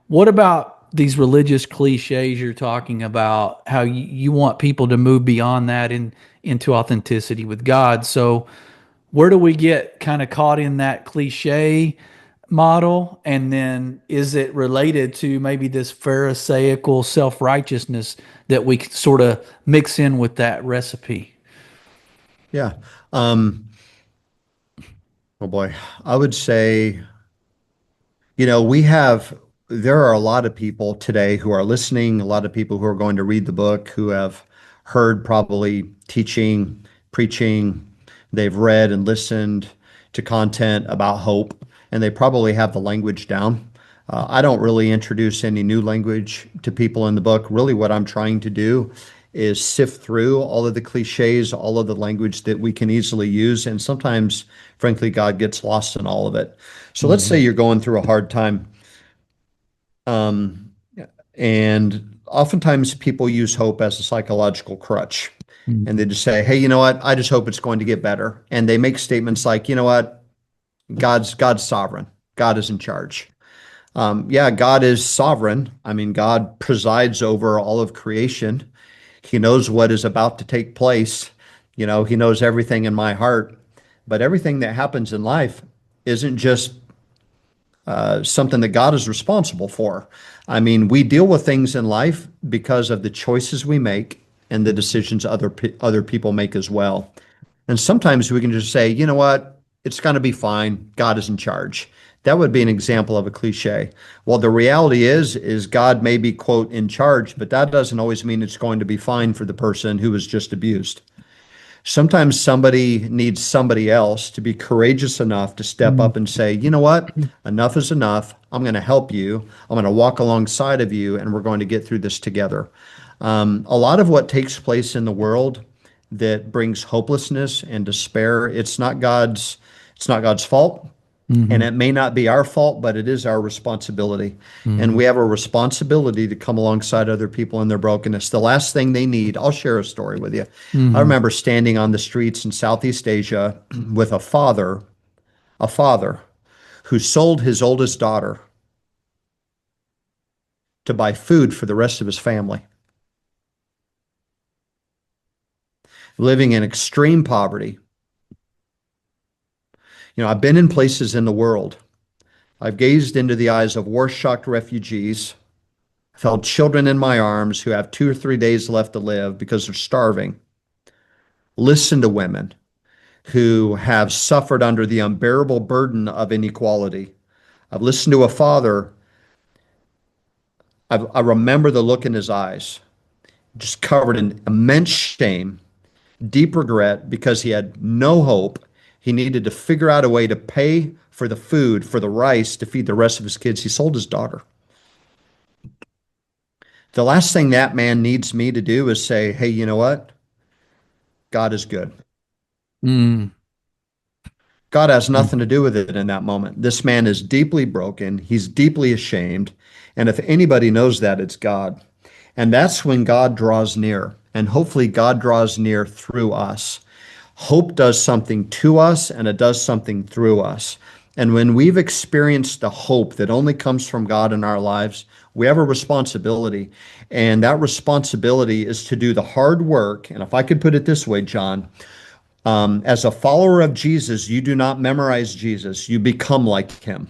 what about these religious cliches you're talking about, how you want people to move beyond that into authenticity with God? So where do we get kind of caught in that cliche model? And then is it related to maybe this Pharisaical self-righteousness that we sort of mix in with that recipe? Yeah. Um, oh boy. I would say, there are a lot of people today who are listening, a lot of people who are going to read the book, who have heard probably teaching, preaching, they've read and listened to content about hope, and they probably have the language down. I don't really introduce any new language to people in the book. Really, what I'm trying to do is sift through all of the cliches, all of the language that we can easily use. And sometimes, frankly, God gets lost in all of it. So let's say Mhm. you're going through a hard time. Um, and oftentimes people use hope as a psychological crutch. And they Mhm. just say, hey, you know what? I just hope it's going to get better. And they make statements like, you know what? God's sovereign. God is in charge. Yeah, God is sovereign. I mean, God presides over all of creation. He knows what is about to take place. He knows everything in my heart. But everything that happens in life isn't just something that God is responsible for. I mean, we deal with things in life because of the choices we make and the decisions other people make as well. And sometimes we can just say, you know what, it's going to be fine. God is in charge. That would be an example of a cliche. Well, the reality is God may be, quote, in charge, but that doesn't always mean it's going to be fine for the person who was just abused. Sometimes somebody needs somebody else to be courageous enough to step Mhm. up and say, you know what? Enough is enough. I'm going to help you. I'm going to walk alongside of you, and we're going to get through this together. A lot of what takes place in the world that brings hopelessness and despair, it's not God's fault. And Mhm. it may not be our fault, but it is our responsibility. And Mhm. we have a responsibility to come alongside other people in their brokenness. The last thing they need, I'll share a story with you. I Mhm. remember standing on the streets in Southeast Asia with a father who sold his oldest daughter to buy food for the rest of his family, living in extreme poverty. I've been in places in the world. I've gazed into the eyes of war-shocked refugees. I've held children in my arms who have 2 or 3 days left to live because they're starving. Listen to women who have suffered under the unbearable burden of inequality. I've listened to a father. I remember the look in his eyes, just covered in immense shame, deep regret because he had no hope. He needed to figure out a way to pay for the food, for the rice to feed the rest of his kids. He sold his daughter. The last thing that man needs me to do is say, hey, you know what? God is good. Mhm. God has nothing to do with it in that moment. This man is deeply broken. He's deeply ashamed. And if anybody knows that, it's God. And that's when God draws near. And hopefully, God draws near through us. Hope does something to us and it does something through us. And when we've experienced the hope that only comes from God in our lives, we have a responsibility. And that responsibility is to do the hard work. And if I could put it this way, John, as a follower of Jesus, you do not memorize Jesus, you become like him.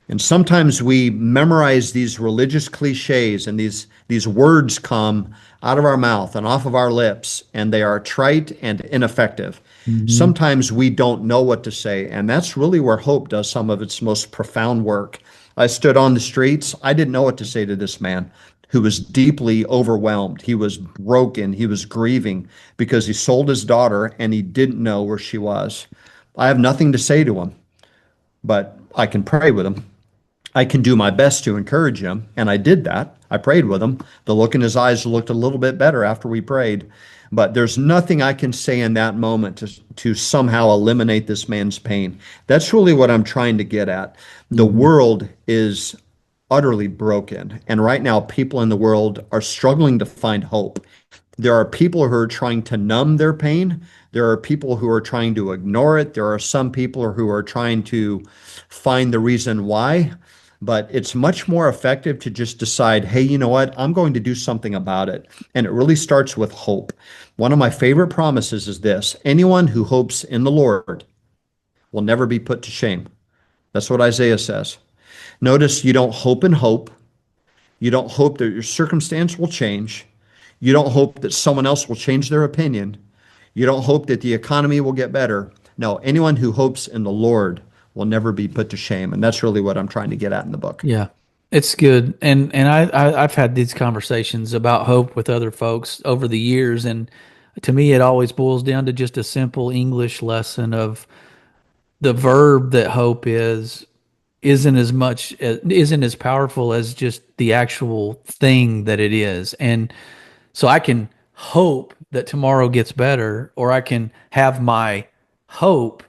And sometimes we memorize these religious cliches and these words come out of our mouth and off of our lips, and they are trite and ineffective. Mm-hmm. Sometimes we don't know what to say, and that's really where hope does some of its most profound work. I stood on the streets. I didn't know what to say to this man who was deeply overwhelmed. He was broken. He was grieving because he sold his daughter and he didn't know where she was. I have nothing to say to him, but I can pray with him. I can do my best to encourage him, and I did that. I prayed with him. The look in his eyes looked a little bit better after we prayed, but there's nothing I can say in that moment to somehow eliminate this man's pain. That's really what I'm trying to get at. The world is utterly broken, and right now people in the world are struggling to find hope. There are people who are trying to numb their pain. There are people who are trying to ignore it. There are some people who are trying to find the reason why. But it's much more effective to just decide, hey, you know what? I'm going to do something about it. And it really starts with hope. One of my favorite promises is this: anyone who hopes in the Lord will never be put to shame. That's what Isaiah says. Notice you don't hope in hope. You don't hope that your circumstance will change. You don't hope that someone else will change their opinion. You don't hope that the economy will get better. No, anyone who hopes in the Lord will never be put to shame. And that's really what I'm trying to get at in the book. Yeah, it's good. And I've had these conversations about hope with other folks over the years. And to me, it always boils down to just a simple English lesson of the verb that hope isn't as powerful as just the actual thing that it is. And so I can hope that tomorrow gets better, or I can have my hope,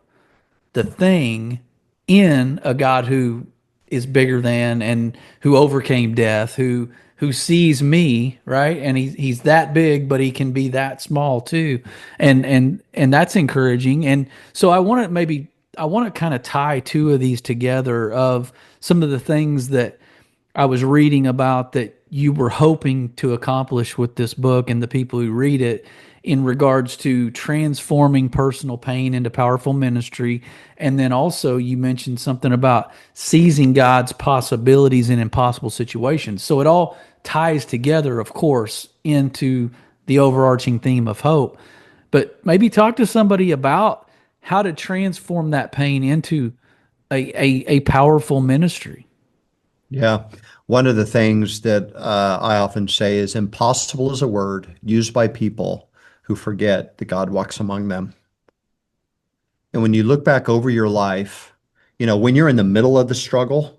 the thing, in a God who is bigger than and who overcame death, who sees me, right? And he's that big, but he can be that small too. And that's encouraging. And so I want to kind of tie two of these together of some of the things that I was reading about that you were hoping to accomplish with this book and the people who read it in regards to transforming personal pain into powerful ministry. And then also you mentioned something about seizing God's possibilities in impossible situations. So it all ties together, of course, into the overarching theme of hope. But maybe talk to somebody about how to transform that pain into a powerful ministry. Yeah. One of the things that I often say is impossible is a word used by people who forget that God walks among them. And when you look back over your life, you know, when you're in the middle of the struggle,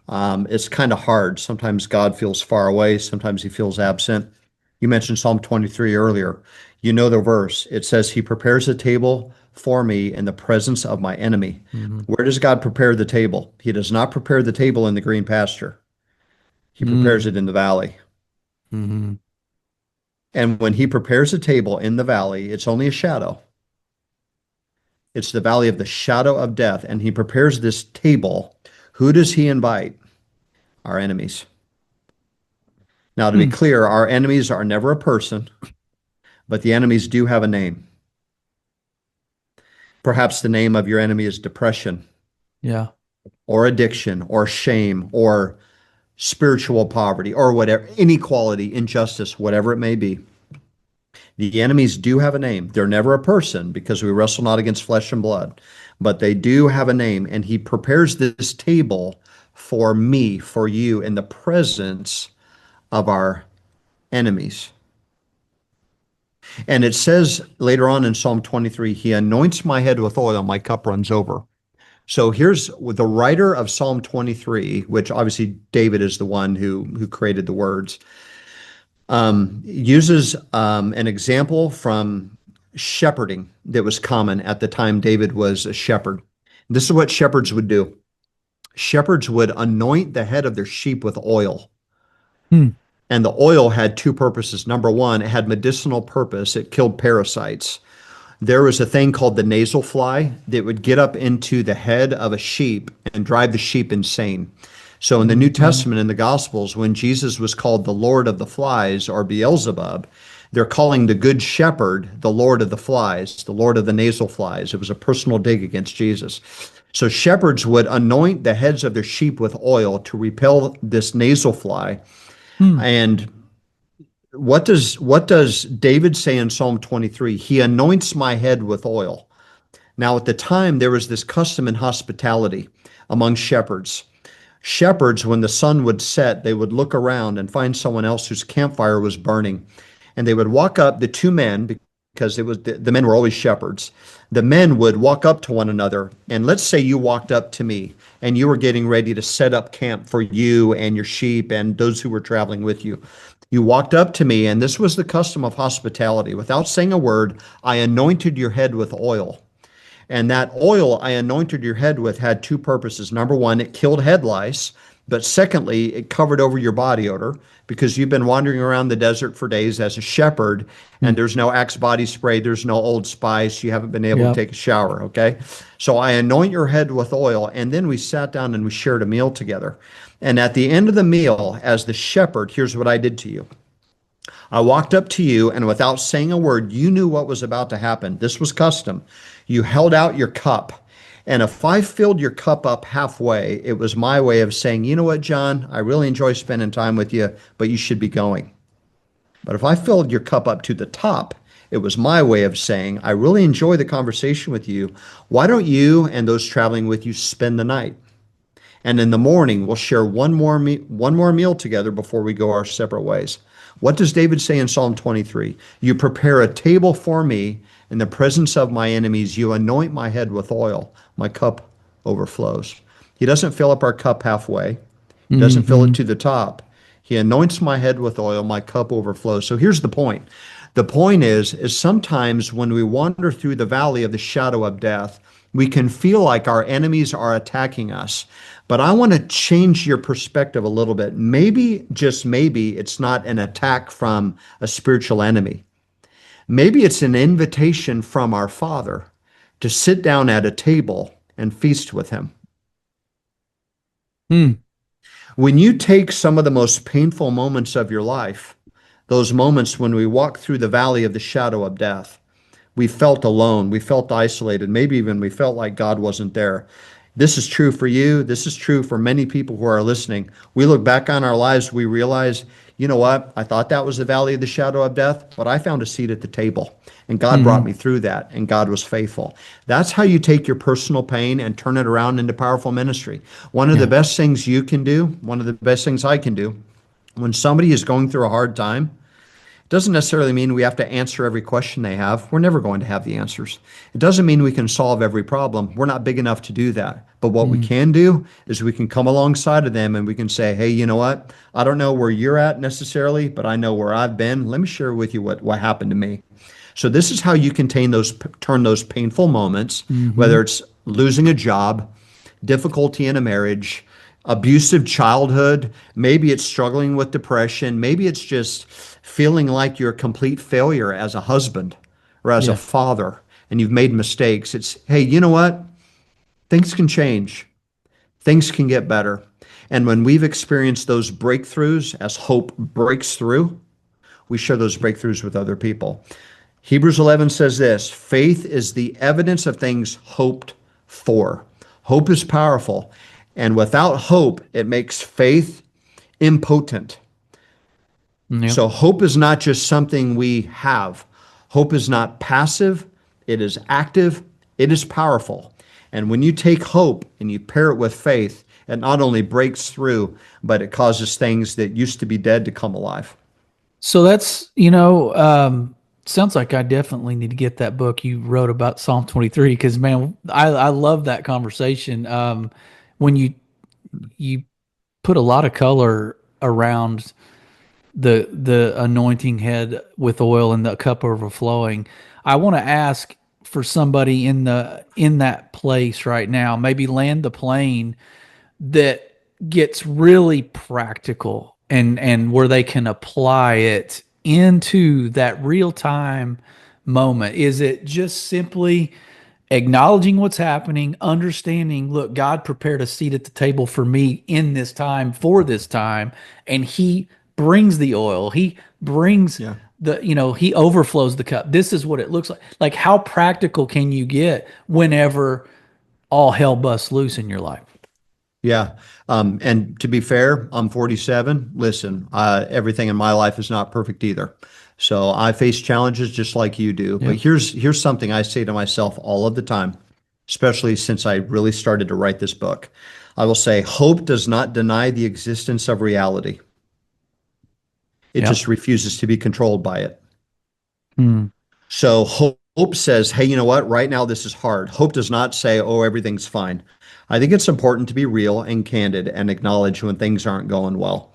it's kind of hard. Sometimes God feels far away. Sometimes he feels absent. You mentioned Psalm 23 earlier. You know the verse. It says, he prepares a table for me in the presence of my enemy. Mm-hmm. Where does God prepare the table? He does not prepare the table in the green pasture. He prepares it in the valley. Mm-hmm. And when he prepares a table in the valley, it's only a shadow. It's the valley of the shadow of death. And he prepares this table. Who does he invite? Our enemies. Now, to be clear, our enemies are never a person, but the enemies do have a name. Perhaps the name of your enemy is depression. Yeah. Or addiction, or shame, or spiritual poverty, or whatever, inequality, injustice, whatever it may be. The enemies do have a name. They're never a person because we wrestle not against flesh and blood, but they do have a name. And he prepares this table for me, for you, in the presence of our enemies. And it says later on in Psalm 23, he anoints my head with oil, my cup runs over. So here's the writer of Psalm 23, which obviously David is the one who created the words, uses an example from shepherding that was common at the time David was a shepherd. This is what shepherds would do. Shepherds would anoint the head of their sheep with oil. Hmm. And the oil had two purposes. Number one, it had medicinal purpose. It killed parasites. There was a thing called the nasal fly that would get up into the head of a sheep and drive the sheep insane. So in the New Testament, in the Gospels, when Jesus was called the Lord of the Flies or Beelzebub, they're calling the Good Shepherd the Lord of the Flies, the Lord of the nasal flies. It was a personal dig against Jesus. So shepherds would anoint the heads of their sheep with oil to repel this nasal fly. And what does David say in Psalm 23? He anoints my head with oil. Now, at the time, there was this custom in hospitality among shepherds. Shepherds, when the sun would set, they would look around and find someone else whose campfire was burning. And they would walk up, the two men, because it was the men were always shepherds. The men would walk up to one another. And let's say you walked up to me and you were getting ready to set up camp for you and your sheep and those who were traveling with you. You walked up to me, and this was the custom of hospitality. Without saying a word, I anointed your head with oil. And that oil I anointed your head with had two purposes. Number one, it killed head lice. But secondly, it covered over your body odor because you've been wandering around the desert for days as a shepherd, and there's no Axe body spray, there's no Old Spice, you haven't been able to take a shower, okay? So I anoint your head with oil, and then we sat down and we shared a meal together. And at the end of the meal, as the shepherd, here's what I did to you. I walked up to you, and without saying a word, you knew what was about to happen. This was custom. You held out your cup. And if I filled your cup up halfway, it was my way of saying, you know what, John, I really enjoy spending time with you, but you should be going. But if I filled your cup up to the top, it was my way of saying, I really enjoy the conversation with you. Why don't you and those traveling with you spend the night? And in the morning, we'll share one more meal together before we go our separate ways. What does David say in Psalm 23? You prepare a table for me in the presence of my enemies. You anoint my head with oil. My cup overflows. He doesn't fill up our cup halfway. He doesn't fill it to the top. He anoints my head with oil. My cup overflows. So here's the point. The point is sometimes when we wander through the valley of the shadow of death, we can feel like our enemies are attacking us. But I want to change your perspective a little bit. Maybe, just maybe, it's not an attack from a spiritual enemy. Maybe it's an invitation from our Father to sit down at a table and feast with him. When you take some of the most painful moments of your life, those moments when we walk through the valley of the shadow of death, we felt alone, we felt isolated, maybe even we felt like God wasn't there. This is true for you. This is true for many people who are listening. We look back on our lives, we realize, you know what? I thought that was the valley of the shadow of death, but I found a seat at the table. And God brought me through that, and God was faithful. That's how you take your personal pain and turn it around into powerful ministry. One of the best things you can do, one of the best things I can do, when somebody is going through a hard time, doesn't necessarily mean we have to answer every question they have. We're never going to have the answers. It doesn't mean we can solve every problem. We're not big enough to do that. But what we can do is we can come alongside of them and we can say, hey, you know what? I don't know where you're at necessarily, but I know where I've been. Let me share with you what happened to me. So this is how you can turn those painful moments, whether it's losing a job, difficulty in a marriage, abusive childhood, maybe it's struggling with depression, maybe it's just feeling like you're a complete failure as a husband or as a father and you've made mistakes. It's, hey, you know what? Things can change. Things can get better. And when we've experienced those breakthroughs as hope breaks through, we share those breakthroughs with other people. Hebrews 11 says this, faith is the evidence of things hoped for. Hope is powerful. And without hope, it makes faith impotent. So hope is not just something we have. Hope is not passive. It is active. It is powerful. And when you take hope and you pair it with faith, it not only breaks through, but it causes things that used to be dead to come alive. So that's, sounds like I definitely need to get that book you wrote about Psalm 23 because, man, I love that conversation. When you put a lot of color around the anointing head with oil and the cup overflowing. I want to ask for somebody in that place right now, maybe land the plane, that gets really practical and where they can apply it into that real time moment. Is it just simply acknowledging what's happening, understanding, look, God prepared a seat at the table for me in this time, for this time, and he brings the oil. He brings Yeah. he overflows the cup. This is what it looks like. Like, how practical can you get whenever all hell busts loose in your life? Yeah. And to be fair, I'm 47. Listen, everything in my life is not perfect either. So I face challenges just like you do. Yeah. But here's something I say to myself all of the time, especially since I really started to write this book. I will say, hope does not deny the existence of reality. It Yeah. just refuses to be controlled by it. Hmm. So hope says, hey, you know what? Right now, this is hard. Hope does not say, oh, everything's fine. I think it's important to be real and candid and acknowledge when things aren't going well.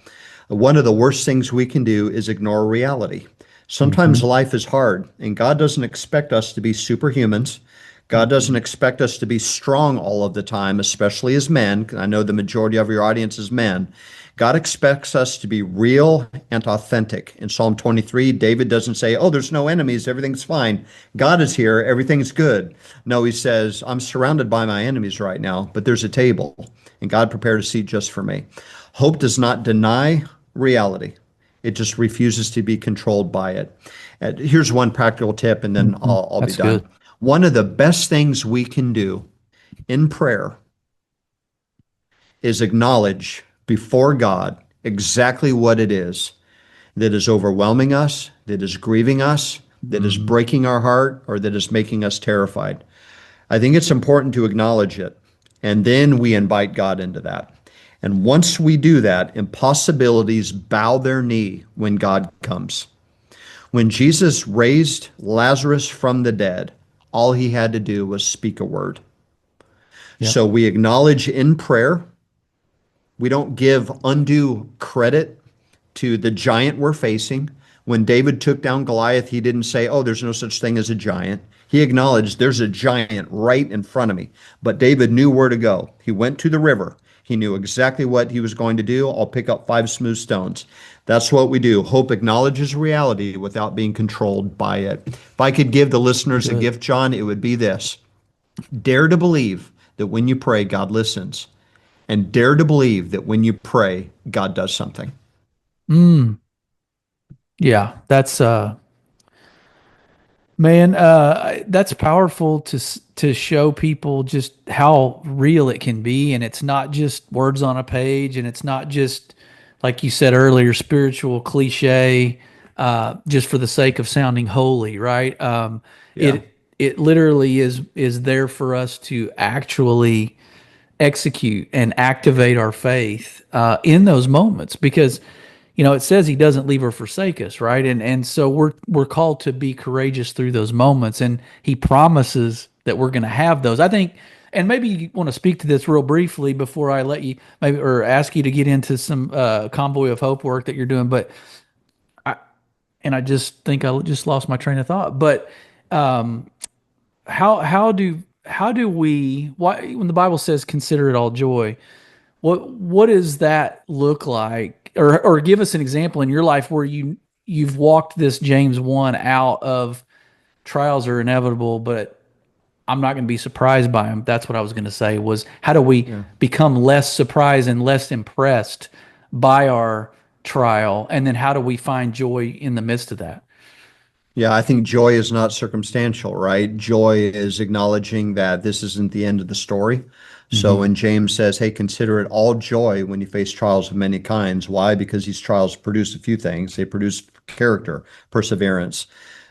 One of the worst things we can do is ignore reality. Sometimes Mhm. life is hard, and God doesn't expect us to be superhumans. God doesn't expect us to be strong all of the time, especially as men. I know the majority of your audience is men. God expects us to be real and authentic. In Psalm 23, David doesn't say, oh, there's no enemies, everything's fine. God is here, everything's good. No, he says, I'm surrounded by my enemies right now, but there's a table, and God prepared a seat just for me. Hope does not deny reality. It just refuses to be controlled by it. And here's one practical tip, and then Mhm. I'll be That's done. good. One of the best things we can do in prayer is acknowledge before God exactly what it is that is overwhelming us, that is grieving us, that is Mhm. breaking our heart, or that is making us terrified. I think it's important to acknowledge it, and then we invite God into that. And once we do that, impossibilities bow their knee when God comes. When Jesus raised Lazarus from the dead, all he had to do was speak a word. Yep. So we acknowledge in prayer. We don't give undue credit to the giant we're facing. When David took down Goliath, he didn't say, oh, there's no such thing as a giant. He acknowledged there's a giant right in front of me. But David knew where to go. He went to the river. He knew exactly what he was going to do. I'll pick up 5 smooth stones. That's what we do. Hope acknowledges reality without being controlled by it. If I could give the listeners a Good. gift, John, it would be this. Dare to believe that when you pray, God listens. And dare to believe that when you pray, God does something. Mm. Yeah, that's man, that's powerful to show people just how real it can be, and it's not just words on a page, and it's not just like you said earlier, spiritual cliche, just for the sake of sounding holy, right? Yeah. It literally is there for us to actually execute and activate our faith in those moments, because it says he doesn't leave or forsake us, right? And so we're called to be courageous through those moments, and he promises that we're going to have those. I think, and maybe you want to speak to this real briefly before I let you, maybe, or ask you to get into some Convoy of Hope work that you're doing. But I just think I just lost my train of thought. But how do we, why, when the Bible says consider it all joy, what does that look like? Or give us an example in your life where you've walked this James 1 out of trials are inevitable, but I'm not going to be surprised by them. That's what I was going to say, was how do we Yeah. become less surprised and less impressed by our trial? And then how do we find joy in the midst of that? Yeah, I think joy is not circumstantial, right? Joy is acknowledging that this isn't the end of the story. So Hmm. when James says, hey, consider it all joy when you face trials of many kinds. Why? Because these trials produce a few things. They produce character, perseverance.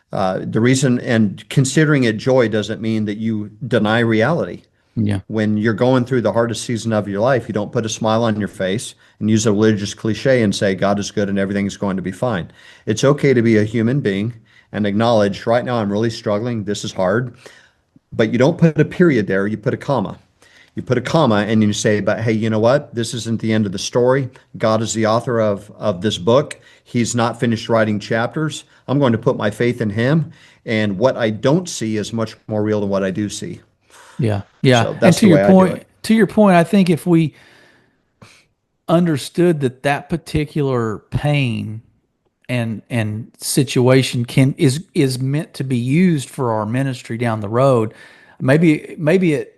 The reason, and considering it joy doesn't mean that you deny reality. Yeah. When you're going through the hardest season of your life, you don't put a smile on your face and use a religious cliche and say, God is good and everything's going to be fine. It's okay to be a human being and acknowledge, right now I'm really struggling. This is hard. But you don't put a period there, you put a comma. You put a comma and you say, but hey, you know what? This isn't the end of the story. God is the author of this book. He's not finished writing chapters. I'm going to put my faith in him. And what I don't see is much more real than what I do see. Yeah. So Yeah. And that's the way I do it. to your point, I think if we understood that that particular pain and situation is meant to be used for our ministry down the road, maybe it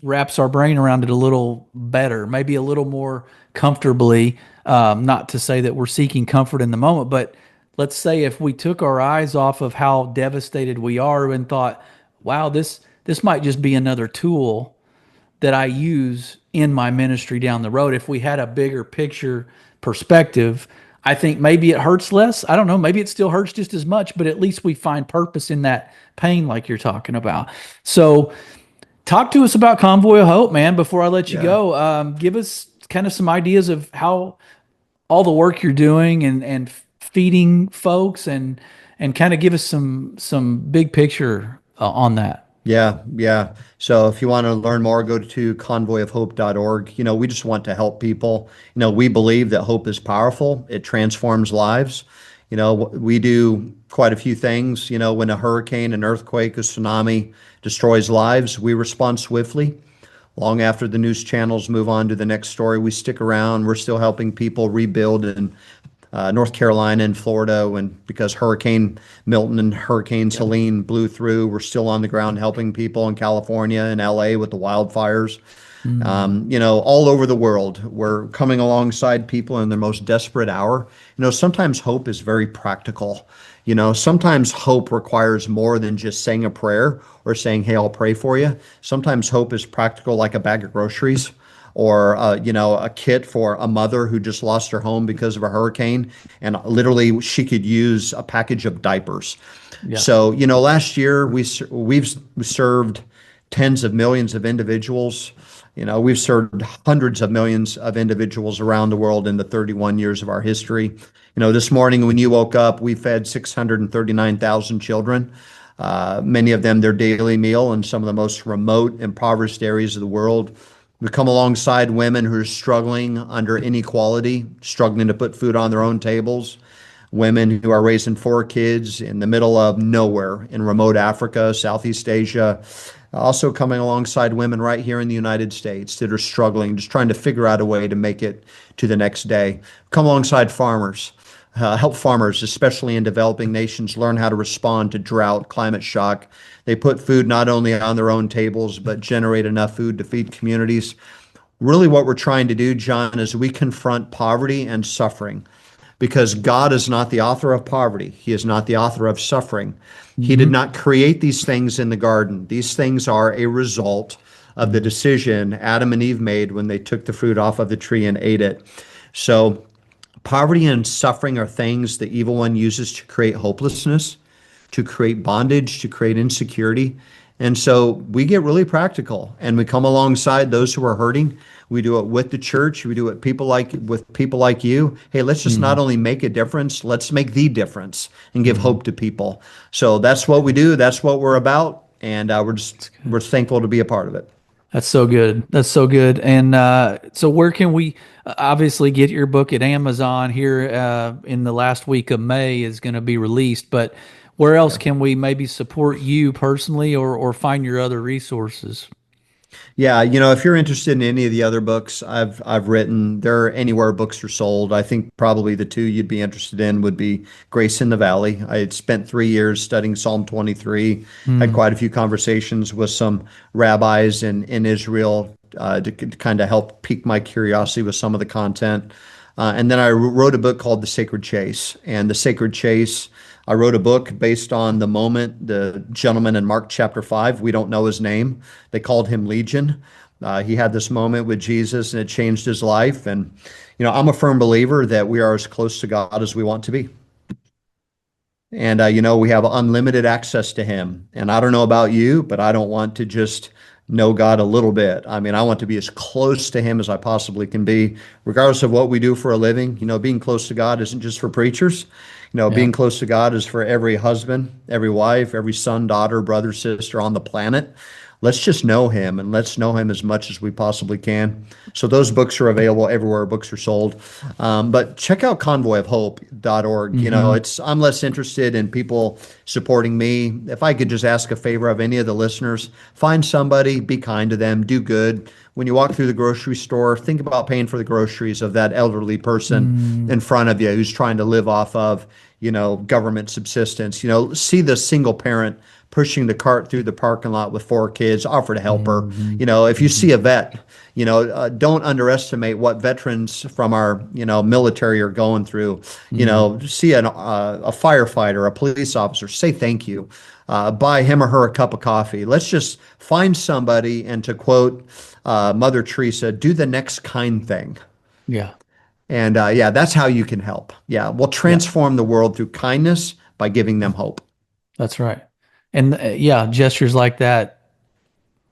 wraps our brain around it a little better, maybe a little more comfortably. Not to say that we're seeking comfort in the moment, but let's say if we took our eyes off of how devastated we are and thought, wow, this might just be another tool that I use in my ministry down the road. If we had a bigger picture perspective, I think maybe it hurts less. I don't know. Maybe it still hurts just as much, but at least we find purpose in that pain, like you're talking about. So, talk to us about Convoy of Hope, man, before I let you Yeah. go. Give us kind of some ideas of how all the work you're doing and feeding folks and kind of give us some big picture on that. Yeah, yeah. So if you want to learn more, go to convoyofhope.org. We just want to help people. We believe that hope is powerful. It transforms lives. We do quite a few things. When a hurricane, an earthquake, a tsunami destroys lives, we respond swiftly. Long after the news channels move on to the next story, we stick around. We're still helping people rebuild in North Carolina and Florida, because Hurricane Milton and Hurricane Helene blew through. We're still on the ground helping people in California and LA with the wildfires. All over the world, we're coming alongside people in their most desperate hour. Sometimes hope is very practical. Sometimes hope requires more than just saying a prayer or saying, hey, I'll pray for you. Sometimes hope is practical, like a bag of groceries, or a kit for a mother who just lost her home because of a hurricane, and literally she could use a package of diapers. Yeah. So last year we've served tens of millions of individuals. We've served hundreds of millions of individuals around the world in the 31 years of our history. This morning when you woke up, we fed 639,000 children. Many of them their daily meal in some of the most remote, impoverished areas of the world. We come alongside women who are struggling under inequality, struggling to put food on their own tables. Women who are raising 4 kids in the middle of nowhere in remote Africa, Southeast Asia. Also coming alongside women right here in the United States that are struggling, just trying to figure out a way to make it to the next day. Come alongside farmers. Help farmers, especially in developing nations, learn how to respond to drought, climate shock. They put food not only on their own tables, but generate enough food to feed communities. Really what we're trying to do, John, is we confront poverty and suffering, because God is not the author of poverty. He is not the author of suffering. He did not create these things in the garden. These things are a result of the decision Adam and Eve made when they took the fruit off of the tree and ate it. So poverty and suffering are things the evil one uses to create hopelessness, to create bondage, to create insecurity. And so we get really practical and we come alongside those who are hurting. We do it with the church. We do it with people like you. Hey, let's just not only make a difference, let's make the difference and give hope to people. So that's what we do. That's what we're about. And we're thankful to be a part of it. That's so good. That's so good. And so where can we obviously get your book at Amazon here in the last week of May is going to be released, but where else can we maybe support you personally or find your other resources? Yeah, if you're interested in any of the other books I've written, they're anywhere books are sold. I think probably the two you'd be interested in would be Grace in the Valley. I had spent 3 years studying Psalm 23, had quite a few conversations with some rabbis in Israel to kind of help pique my curiosity with some of the content. And then I wrote a book called The Sacred Chase. And The Sacred Chase, I wrote a book based on the moment the gentleman in Mark chapter 5, we don't know his name. They called him Legion. He had this moment with Jesus and it changed his life. And, I'm a firm believer that we are as close to God as we want to be. And, we have unlimited access to him. And I don't know about you, but I don't want to just know God a little bit. I mean, I want to be as close to him as I possibly can be, regardless of what we do for a living. Being close to God isn't just for preachers. Being close to God is for every husband, every wife, every son, daughter, brother, sister on the planet. let's just know him, and let's know him as much as we possibly can. So those books are available everywhere books are sold. But check out convoyofhope.org. I'm less interested in people supporting me. If I could just ask a favor of any of the listeners, find somebody, be kind to them, do good. When you walk through the grocery store, think about paying for the groceries of that elderly person in front of you who's trying to live off of, government subsistence. See the single parent pushing the cart through the parking lot with 4 kids, offer to help her. If you see a vet, don't underestimate what veterans from our, military are going through. See a firefighter, a police officer, say thank you. Buy him or her a cup of coffee. Let's just find somebody, and to quote Mother Teresa, do the next kind thing. Yeah. And that's how you can help. Yeah, we'll transform the world through kindness by giving them hope. That's right. And gestures like that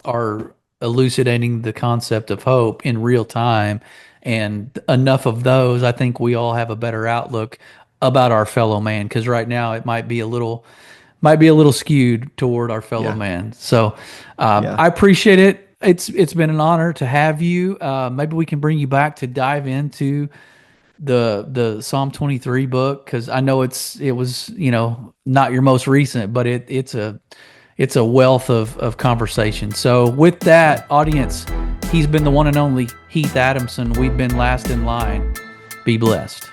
are elucidating the concept of hope in real time. And enough of those, I think we all have a better outlook about our fellow man, because right now it might be a little skewed toward our fellow man. So I appreciate it. It's been an honor to have you. Maybe we can bring you back to dive into the Psalm 23 book, because I know it was not your most recent, but it's a wealth of conversation. So with that, audience, he's been the one and only Heath Adamson. We've been Last in Line. Be blessed.